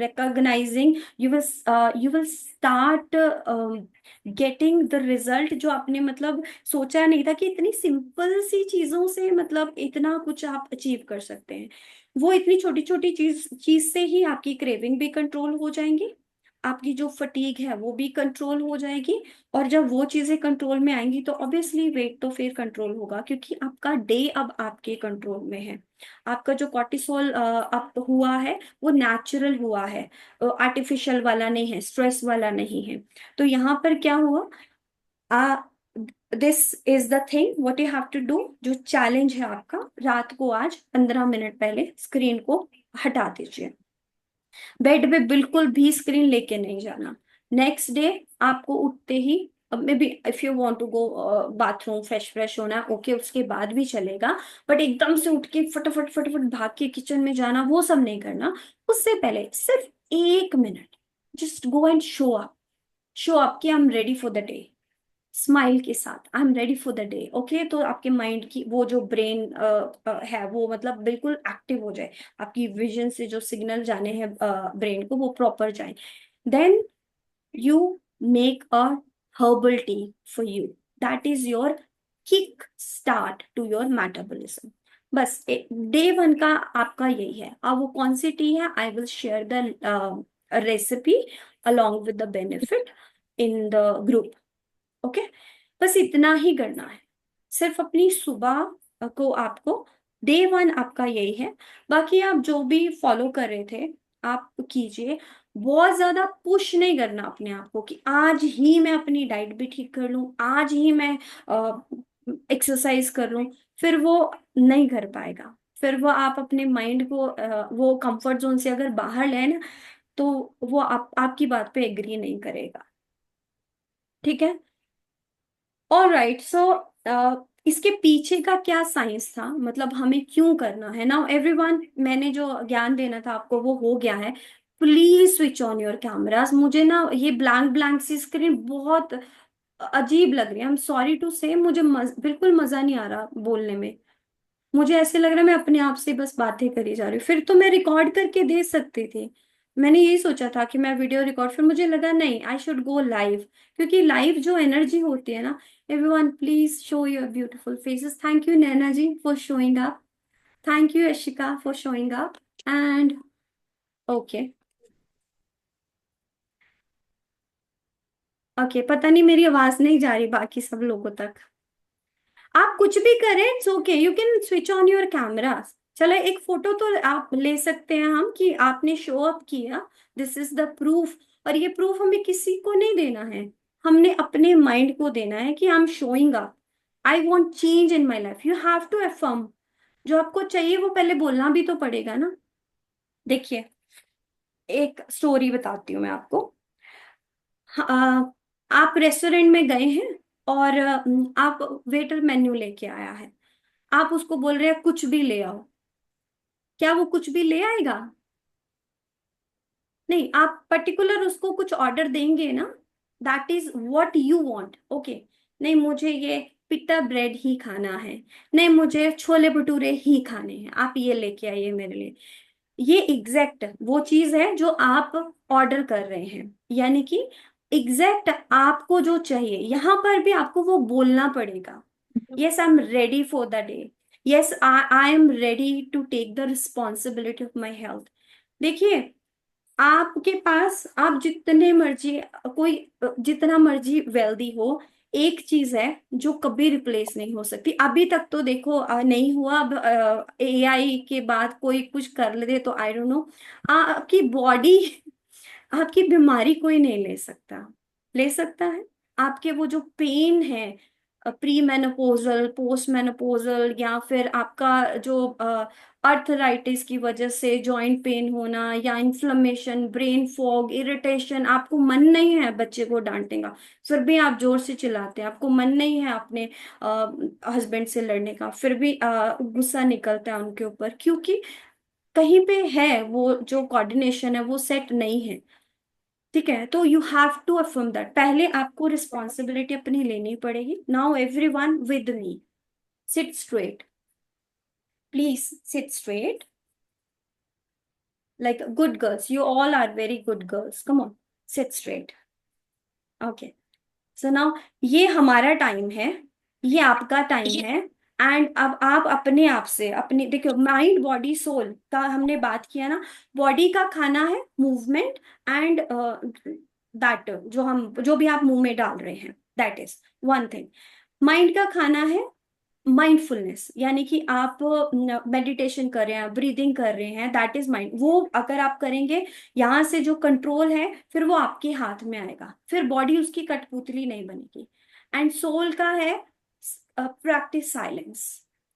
recognising, you will start getting the result जो आपने मतलब सोचा नहीं था कि इतनी सिंपल सी चीजों से मतलब इतना कुछ आप अचीव कर सकते हैं। वो इतनी छोटी छोटी चीज चीज से ही आपकी क्रेविंग भी कंट्रोल हो जाएंगी, आपकी जो फटीग है वो भी कंट्रोल हो जाएगी। और जब वो चीजें कंट्रोल में आएंगी तो ऑब्वियसली वेट तो फिर कंट्रोल होगा, क्योंकि आपका डे अब आपके कंट्रोल में है। आपका जो कॉर्टिसोल अप हुआ है वो नेचुरल हुआ है, आर्टिफिशियल वाला नहीं है, स्ट्रेस वाला नहीं है। तो यहाँ पर क्या हुआ, uh this is the thing what you have to do. जो चैलेंज है आपका, रात को आज 15 मिनट पहले स्क्रीन को हटा दीजिए, बेड पे बिल्कुल भी स्क्रीन लेके नहीं जाना। नेक्स्ट डे आपको उठते ही, maybe if you want to go bathroom, fresh fresh होना ओके, उसके बाद भी चलेगा, बट एकदम से उठ के फटाफट फटाफट भाग के किचन में जाना, वो सब नहीं करना। उससे पहले सिर्फ 1 minute just go and show up, show up कि I am ready for the day, smile के साथ, I am ready for the day. Okay, तो आपके माइंड की वो जो ब्रेन है वो मतलब बिल्कुल एक्टिव हो जाए, आपकी विजन से जो सिग्नल जाने हैं ब्रेन को वो प्रॉपर जाए। Then you make a herbal tea for you, that is your kick start to your metabolism. बस डे वन का आपका यही है। अब वो कौन सी टी है, आई will share the recipe along with the benefit in the group। Okay, बस इतना ही करना है, सिर्फ अपनी सुबह को आपको, डे वन आपका यही है। बाकी आप जो भी फॉलो कर रहे थे आप कीजिए, बहुत ज्यादा पुश नहीं करना अपने आप को कि आज ही मैं अपनी डाइट भी ठीक कर लूं, आज ही मैं एक्सरसाइज कर लूं, फिर वो नहीं कर पाएगा। फिर वो आप अपने माइंड को वो कंफर्ट जोन से अगर बाहर ले ना, तो वो आपकी बात पे एग्री नहीं करेगा। ठीक है, ऑल राइट। सो इसके पीछे का क्या साइंस था, मतलब हमें क्यों करना है, नाउ एवरीवन, मैंने जो ज्ञान देना था आपको वो हो गया है। Please switch on your cameras. मुझे ना ये ब्लैंक ब्लैंक सी स्क्रीन बहुत अजीब लग रही है, आई एम सॉरी टू से, मुझे बिल्कुल मजा नहीं आ रहा बोलने में। मुझे ऐसे लग रहा है मैं अपने आप से बस बातें करी जा रही हूँ, फिर तो मैं रिकॉर्ड करके दे सकती थी। मैंने यही सोचा था कि मैं वीडियो रिकॉर्ड, फिर मुझे लगा नहीं, आई शुड गो लाइव, क्योंकि लाइव जो एनर्जी होती है ना। Everyone please show your beautiful faces. Thank you Naina ji for showing up, thank you Yashika for showing up. And okay, okay, पता नहीं मेरी आवाज नहीं जा रही बाकी सब लोगों तक। आप कुछ भी करें, it's okay, you can switch on your camera. चलो एक फोटो तो आप ले सकते हैं हम कि आपने शो अप किया, दिस इज द प्रूफ। और ये प्रूफ हमें किसी को नहीं देना है, हमने अपने माइंड को देना है कि I am showing up, I want change in my life. You have to affirm, जो आपको चाहिए वो पहले बोलना भी तो पड़ेगा ना। देखिए, एक स्टोरी बताती हूँ मैं आपको। आप रेस्टोरेंट में गए हैं और आप वेटर मेन्यू लेके आया है, आप उसको बोल रहे हैं कुछ भी ले आओ, क्या वो कुछ भी ले आएगा? नहीं, आप पर्टिकुलर उसको कुछ ऑर्डर देंगे ना, that is what you want, okay. नहीं मुझे ये पिट्टा ब्रेड ही खाना है, नहीं मुझे छोले भटूरे ही खाने हैं, आप ये लेके आइए मेरे लिए। ये एग्जैक्ट वो चीज है जो आप ऑर्डर कर रहे हैं, यानी कि एग्जैक्ट आपको जो चाहिए, यहां पर भी आपको वो बोलना पड़ेगा। Yes I am ready for the day, yes I am ready to take the responsibility of my health. देखिए, आपके पास आप जितने मर्जी, कोई जितना मर्जी वेल्दी हो, एक चीज है जो कभी रिप्लेस नहीं हो सकती। अभी तक तो देखो नहीं हुआ, अब एआई के बाद कोई कुछ कर ले तो आई डोंट नो, आपकी बॉडी आपकी बीमारी कोई नहीं ले सकता। ले सकता है आपके वो जो पेन है, प्री मेनोपोजल, पोस्ट मेनोपोजल, या फिर आपका जो अर्थराइटिस की वजह से जॉइंट पेन होना, या इन्फ्लेमेशन, ब्रेन फॉग, इरिटेशन, आपको मन नहीं है बच्चे को डांटने का, फिर भी आप जोर से चिल्लाते हैं, आपको मन नहीं है अपने हस्बैंड से लड़ने का, फिर भी गुस्सा निकलता है उनके ऊपर, क्योंकि कहीं पे है वो जो कोऑर्डिनेशन है वो सेट नहीं है। ठीक है, तो you have to affirm that, पहले आपको रिस्पॉन्सिबिलिटी अपनी लेनी पड़ेगी। Now everyone with me, sit straight, please sit straight, like good girls, you all are very good girls, come on, sit straight, okay। So now ये हमारा time है, ये आपका टाइम है, एंड अब आप अपने आप से अपनी, देखो माइंड बॉडी सोल का हमने बात किया ना। बॉडी का खाना है मूवमेंट एंड दैट, जो हम जो भी आप मुंह में डाल रहे हैं, that is one thing. Mind का खाना है माइंडफुलनेस, यानी कि आप मेडिटेशन कर रहे हैं, ब्रीदिंग कर रहे हैं, दैट इज माइंड। वो अगर आप करेंगे, यहाँ से जो कंट्रोल है फिर वो आपके हाथ में आएगा, फिर बॉडी उसकी कठपुतली नहीं बनेगी। एंड सोल का है प्रैक्टिस साइलेंस,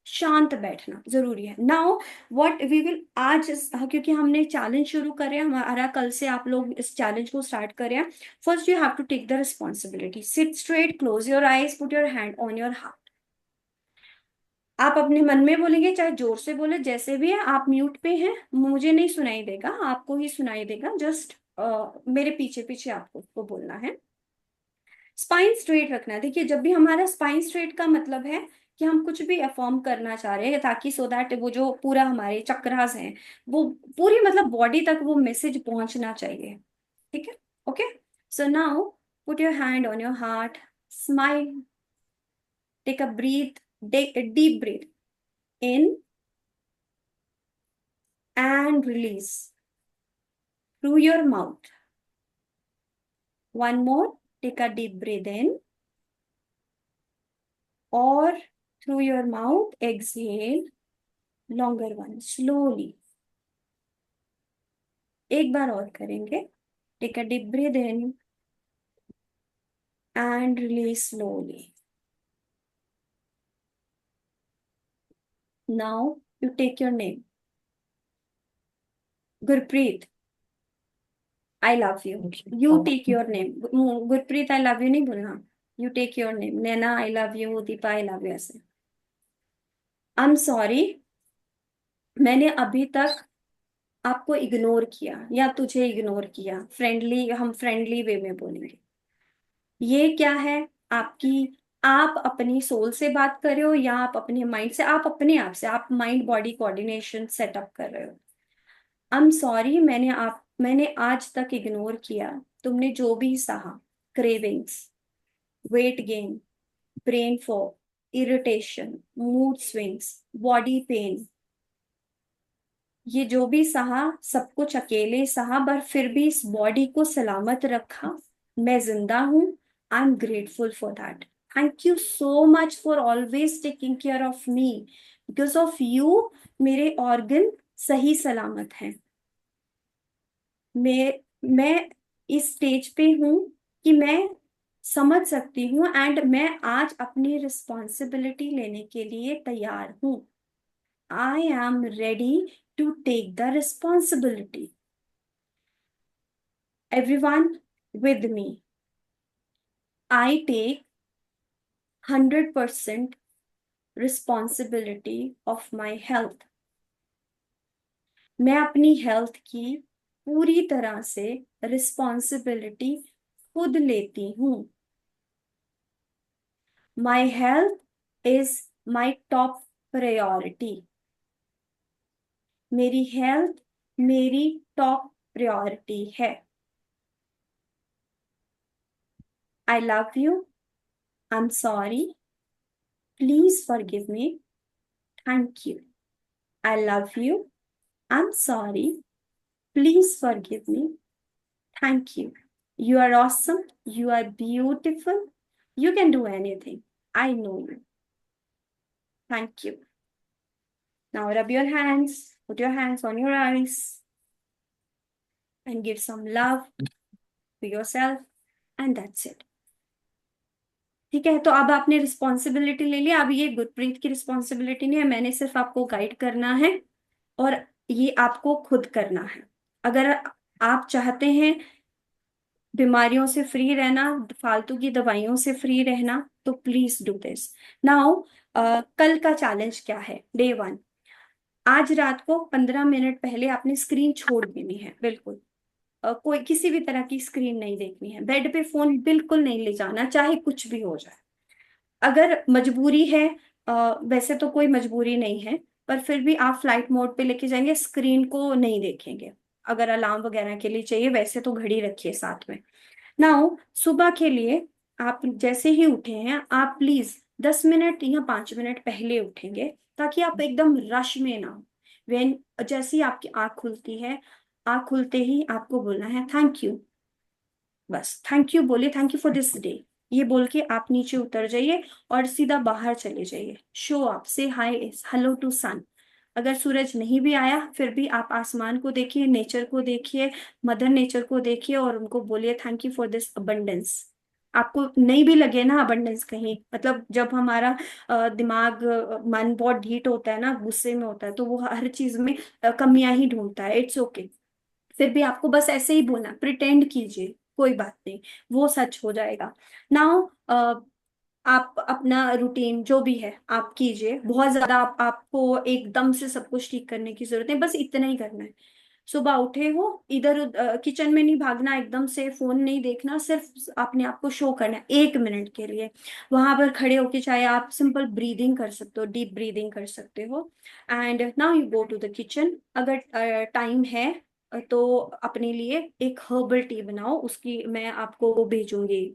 शांत बैठना जरूरी है। नाउ व्हाट वी विल आज क्योंकि हमने चैलेंज शुरू करे हैं, हमारा कल से आप लोग इस चैलेंज को स्टार्ट करें। First you have to take the responsibility, sit straight, close your eyes, put your hand on your heart. आप अपने मन में बोलेंगे, चाहे जोर से बोले, जैसे भी है, आप म्यूट पे हैं, मुझे नहीं सुनाई देगा, आपको ही सुनाई देगा, जस्ट मेरे पीछे पीछे आपको उसको बोलना है। स्पाइन स्ट्रेट रखना है। देखिए, जब भी हमारा स्पाइन स्ट्रेट का मतलब है कि हम कुछ भी अफर्म करना चाह रहे हैं, ताकि सो दैट वो जो पूरा हमारे चक्रास हैं वो पूरी मतलब बॉडी तक वो मैसेज पहुंचना चाहिए। ठीक है, okay. So now put your hand on your heart, smile, take a breath, deep breath in and release through your mouth. One more, take a deep breath in, or through your mouth, exhale, longer one, slowly. एक बार और करेंगे, take a deep breath in and release slowly. Now you take your name. Gurpreet, I love you. You take your name. Gurpreet, I love you नहीं बोलना, you take your name. Naina, I love you. Deepa, I love you, ऐसे। I'm sorry, मैंने अभी तक आपको ignore किया या तुझे इग्नोर किया, फ्रेंडली, हम फ्रेंडली वे में बोलेंगे। ये क्या है आपकी, आप अपनी सोल से बात कर रहे हो या आप अपने माइंड से, आप अपने आप से, आप माइंड बॉडी कोऑर्डिनेशन सेटअप कर रहे हो। आई एम सॉरी, मैंने आज तक इग्नोर किया, तुमने जो भी सहा, cravings, weight gain, brain fog, irritation, mood swings, body pain, ये जो भी सहा सब कुछ अकेले सहा, पर फिर भी इस बॉडी को सलामत रखा, मैं जिंदा हूं। I am grateful for that. Thank you so much for always taking care of me, because of you मेरे ऑर्गन सही सलामत हैं। मैं इस स्टेज पे हूं कि मैं समझ सकती हूँ, एंड मैं आज अपनी रिस्पॉन्सिबिलिटी लेने के लिए तैयार हूँ। I am ready to take the responsibility. Everyone with me. I take 100% responsibility of my health. मैं अपनी हेल्थ की पूरी तरह से रिस्पॉन्सिबिलिटी खुद लेती हूँ। My health is my top priority. मेरी हेल्थ मेरी टॉप प्रायोरिटी है। I love you, I am sorry, please forgive me, thank you. I love you, I am sorry, please forgive me, thank you. You are awesome. You are beautiful. You can do anything. I know you. Thank you. Now rub your hands, put your hands on your eyes, and give some love to yourself. And that's it. ठीक है, तो अब आपने responsibility ले लिया। अब ये गुरप्रीत की रिस्पॉन्सिबिलिटी नहीं है, मैंने सिर्फ आपको गाइड करना है और ये आपको खुद करना है। अगर आप चाहते हैं बीमारियों से फ्री रहना, फालतू की दवाइयों से फ्री रहना, तो प्लीज डू दिस नाउ। कल का चैलेंज क्या है? डे 1। आज रात को 15 मिनट पहले आपने स्क्रीन छोड़ देनी है, बिल्कुल। कोई किसी भी तरह की स्क्रीन नहीं देखनी है। बेड पे फोन बिल्कुल नहीं ले जाना, चाहे कुछ भी हो जाए। अगर मजबूरी है, वैसे तो कोई मजबूरी नहीं है, पर फिर भी आप फ्लाइट मोड पे लेके जाएंगे, स्क्रीन को नहीं देखेंगे। अगर अलार्म वगैरह के लिए चाहिए, वैसे तो घड़ी रखिए साथ में। नाउ सुबह के लिए आप जैसे ही उठे हैं, आप प्लीज 10 मिनट या 5 मिनट पहले उठेंगे, ताकि आप एकदम रश में ना हो। वेन जैसे ही आपकी आंख खुलती है, आंख खुलते ही आपको बोलना है थैंक यू। बस थैंक यू बोलिए, thank you for this day. ये बोल के आप नीचे उतर जाइए और सीधा बाहर चले जाइए। शो अप, से हाय, हेलो टू सन। अगर सूरज नहीं भी आया, फिर भी आप आसमान को देखिए, नेचर को देखिए, मदर नेचर को देखिए और उनको बोलिए thank you for this abundance. आपको नहीं भी लगे ना अबंडेंस कहीं, मतलब जब हमारा दिमाग, मन बहुत ढीठ होता है ना, गुस्से में होता है, तो वो हर चीज में कमियां ही ढूंढता है। It's okay. फिर भी आपको बस ऐसे ही बोलना, प्रिटेंड कीजिए, कोई बात नहीं, वो सच हो जाएगा। नाउ आप अपना रूटीन जो भी है आप कीजिए। बहुत ज्यादा आपको एकदम से सब कुछ ठीक करने की जरूरत नहीं, बस इतना ही करना है। सुबह उठे हो, इधर किचन में नहीं भागना, एकदम से फोन नहीं देखना, सिर्फ अपने आप को शो करना है 1 मिनट के लिए। वहां पर खड़े होके चाहे आप सिंपल ब्रीदिंग कर सकते हो, डीप ब्रीदिंग कर सकते हो। And now you go to the kitchen. अगर टाइम है तो अपने लिए एक हर्बल टी बनाओ, उसकी मैं आपको वो भेजूंगी।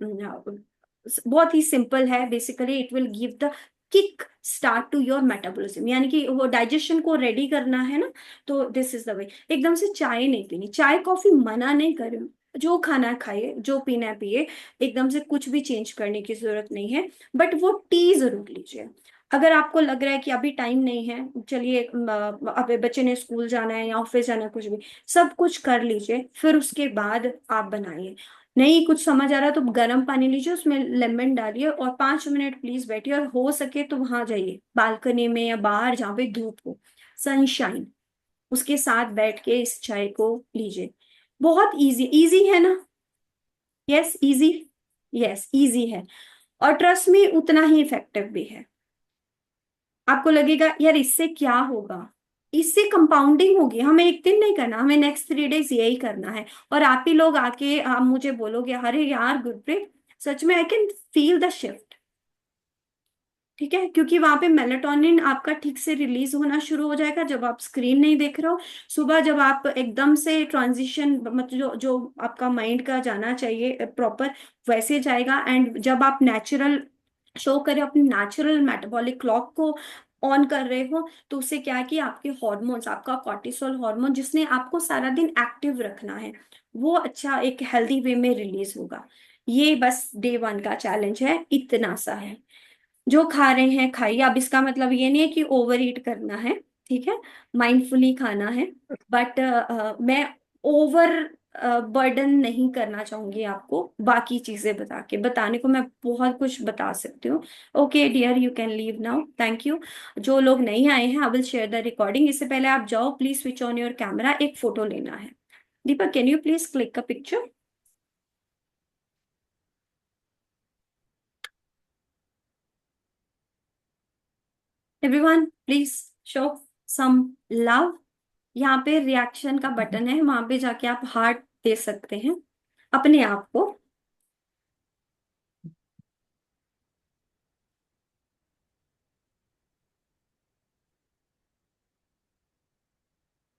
बहुत ही सिंपल है, basically it will give the kick start to your metabolism, यानी कि वो डाइजेशन को रेडी करना है ना। तो दिस इज द वे। एकदम से चाय नहीं पीनी, चाय कॉफी मना नहीं कर रही हूँ, जो खाना है खाइए, जो पीना है पिए। एकदम से कुछ भी चेंज करने की जरूरत नहीं है, बट वो टी जरूर लीजिए। अगर आपको लग रहा है कि अभी टाइम नहीं है, चलिए अभी बच्चे ने स्कूल जाना है या ऑफिस जाना है, कुछ भी सब कुछ कर लीजिए, फिर उसके बाद आप बनाइए। नहीं कुछ समझ आ रहा है तो गर्म पानी लीजिए, उसमें लेमन डालिए और 5 मिनट प्लीज बैठिए, और हो सके तो वहां जाइए बालकनी में या बाहर जहाँ पे धूप हो, सनशाइन, उसके साथ बैठ के इस चाय को लीजिए। बहुत इजी, इजी है ना? Yes easy. यस इजी है, और ट्रस्ट में उतना ही इफेक्टिव भी है। आपको लगेगा यार इससे क्या होगा, इससे कंपाउंडिंग होगी। हमें एक दिन नहीं करना, हमें नेक्स्ट 3 डेज यही करना है। और आप ही लोग आके आप मुझे बोलोगे अरे यार गुरप्रीत, सच में I can feel the shift. ठीक है, क्योंकि वहां पे मेलेटोनिन आपका ठीक से रिलीज होना शुरू हो जाएगा जब आप स्क्रीन नहीं देख रहे हो। सुबह जब आप एकदम से ट्रांजिशन, मतलब जो जो आपका माइंड का जाना चाहिए प्रॉपर, वैसे जाएगा। एंड जब आप नेचुरल शो करें, अपनी नेचुरल मेटाबॉलिक क्लॉक को ऑन कर रहे हो, तो उससे क्या है कि आपके हॉर्मोन्स, आपका कॉर्टिसोल हार्मोन जिसने आपको सारा दिन एक्टिव रखना है, वो अच्छा एक हेल्दी वे में रिलीज होगा। ये बस डे 1 का चैलेंज है, इतना सा है। जो खा रहे हैं खाइए। अब इसका मतलब ये नहीं है कि ओवर ईट करना है, ठीक है, माइंडफुली खाना है। बट मैं ओवर बर्डन नहीं करना चाहूंगी आपको, बाकी चीजें बता के। बताने को मैं बहुत कुछ बता सकती हूँ। Okay dear, you can leave now, thank you. जो लोग नहीं आए हैं, I will share the recording. इससे पहले आप जाओ, please switch on your camera, एक फोटो लेना है। Deepak, can you please click a picture? Everyone please show some love. यहाँ पे रिएक्शन का बटन है, वहां पे जाके आप हार्ट दे सकते हैं अपने आप को।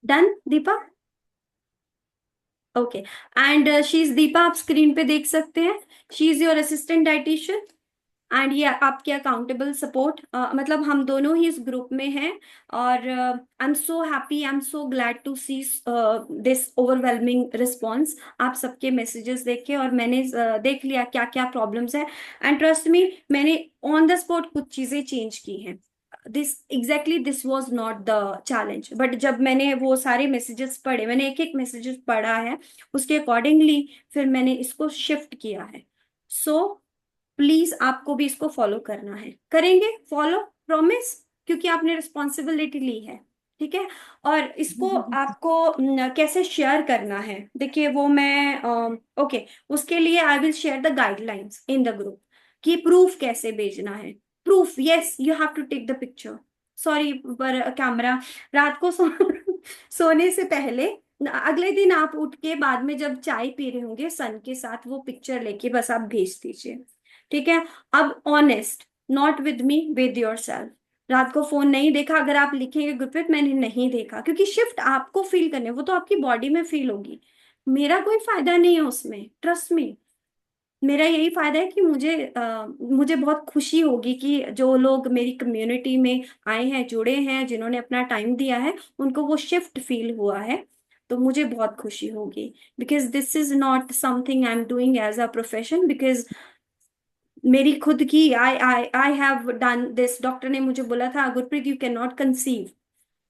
Done Deepa? Okay. And she is Deepa, आप स्क्रीन पे देख सकते हैं। She is your assistant dietitian and ये आपके अकाउंटेबल सपोर्ट, मतलब हम दोनों ही इस ग्रुप में हैं। और I am so happy, I am so glad to see this overwhelming response. आप सबके मैसेजेस देख के, और मैंने देख लिया क्या क्या प्रॉब्लम्स है। एंड ट्रस्ट मी, मैंने ऑन द स्पॉट कुछ चीजें चेंज की हैं। This was not the challenge, but जब मैंने वो सारे मैसेजेस पढ़े, मैंने एक एक मैसेजेस पढ़ा है, उसके अकॉर्डिंगली फिर मैंने इसको शिफ्ट किया है। सो प्लीज आपको भी इसको फॉलो करना है, करेंगे फॉलो, प्रॉमिस, क्योंकि आपने रिस्पॉन्सिबिलिटी ली है। ठीक है। और इसको आपको कैसे शेयर करना है, देखिए वो मैं ओके, उसके लिए I will share the guidelines in the group कि प्रूफ कैसे भेजना है। Proof, yes, you have to take the picture. Sorry पर कैमरा, रात को सोने से पहले, अगले दिन आप उठ के बाद में जब चाय पी रहे होंगे सन के साथ, वो पिक्चर लेके बस आप भेज दीजिए। ठीक है। अब honest, not with me, with your self. रात को फोन नहीं देखा, अगर आप लिखेंगे गुरप्रीत मैंने नहीं देखा, क्योंकि शिफ्ट आपको फील करने, वो तो आपकी बॉडी में फील होगी। मेरा कोई फायदा नहीं है उसमें, ट्रस्ट मी। मेरा यही फायदा है कि मुझे बहुत खुशी होगी कि जो लोग मेरी कम्युनिटी में आए हैं, जुड़े हैं, जिन्होंने अपना टाइम दिया है, उनको वो शिफ्ट फील हुआ है। तो मुझे बहुत खुशी होगी, because this is not something I am doing as a profession, because मेरी खुद की, I I I have done this. Doctor ने मुझे बोला था Gurpreet you can not conceive,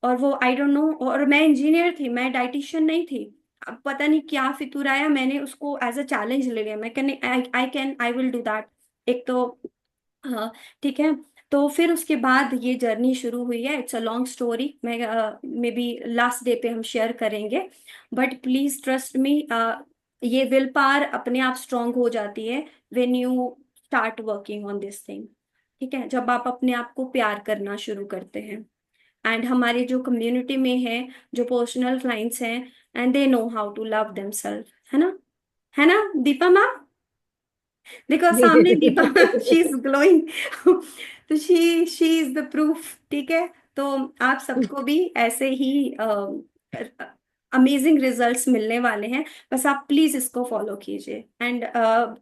और वो आई डोंट नो, और मैं इंजीनियर थी, मैं डाइटिशियन नहीं थी। अब पता नहीं क्या फितूर आया, मैंने उसको एज अ चैलेंज ले लिया, मैं कहने I can, I will do that. एक तो हाँ, ठीक है। तो फिर उसके बाद ये जर्नी शुरू हुई है, इट्स अ लॉन्ग स्टोरी, मैं मे बी लास्ट डे पे हम शेयर करेंगे। बट प्लीज ट्रस्ट मी, ये विल पावर अपने आप स्ट्रांग हो जाती है when you start working on this thing. ठीक है, जब आप अपने आप को प्यार करना शुरू करते हैं। एंड हमारे जो कम्युनिटी में है, जो पर्सनल क्लाइंट्स हैं, and they know how to love themselves, है ना? है ना दीपा मैम? देखो सामने Deepa ma'am, she is glowing. तो शी इज द प्रूफ। ठीक है। तो आप सबको भी ऐसे ही अमेजिंग रिजल्ट्स मिलने वाले हैं। बस आप प्लीज इसको फॉलो कीजिए। And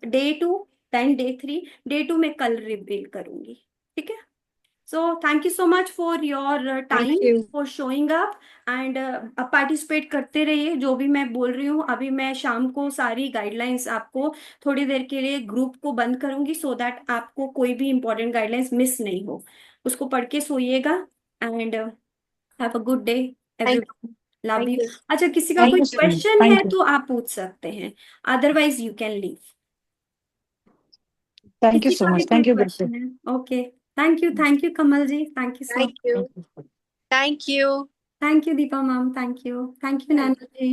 day 2, then day 3, day 2 मैं कल रिवील करूंगी। ठीक है। So thank you so much for your Thank time, you. for showing up and अब पार्टिसिपेट करते रहिए, जो भी मैं बोल रही हूँ। अभी मैं शाम को सारी गाइडलाइंस आपको थोड़ी देर के लिए ग्रुप को बंद करूंगी, सो दैट आपको कोई भी इंपॉर्टेंट गाइडलाइंस मिस नहीं हो। उसको पढ़ के सोइएगा। And have a good day Thank everyone. Love thank you. you. अच्छा, किसी का Thank कोई you so much. क्वेश्चन है Thank you. तो आप पूछ सकते हैं, otherwise you can leave. Thank you किसी so का भी much. कोई Thank you, Gurpreet. क्वेश्चन है? Okay. Thank you Kamal ji, thank you so Thank much. you. Thank you. Thank you. Thank you Deepa ma'am, thank you Thank Naina ji.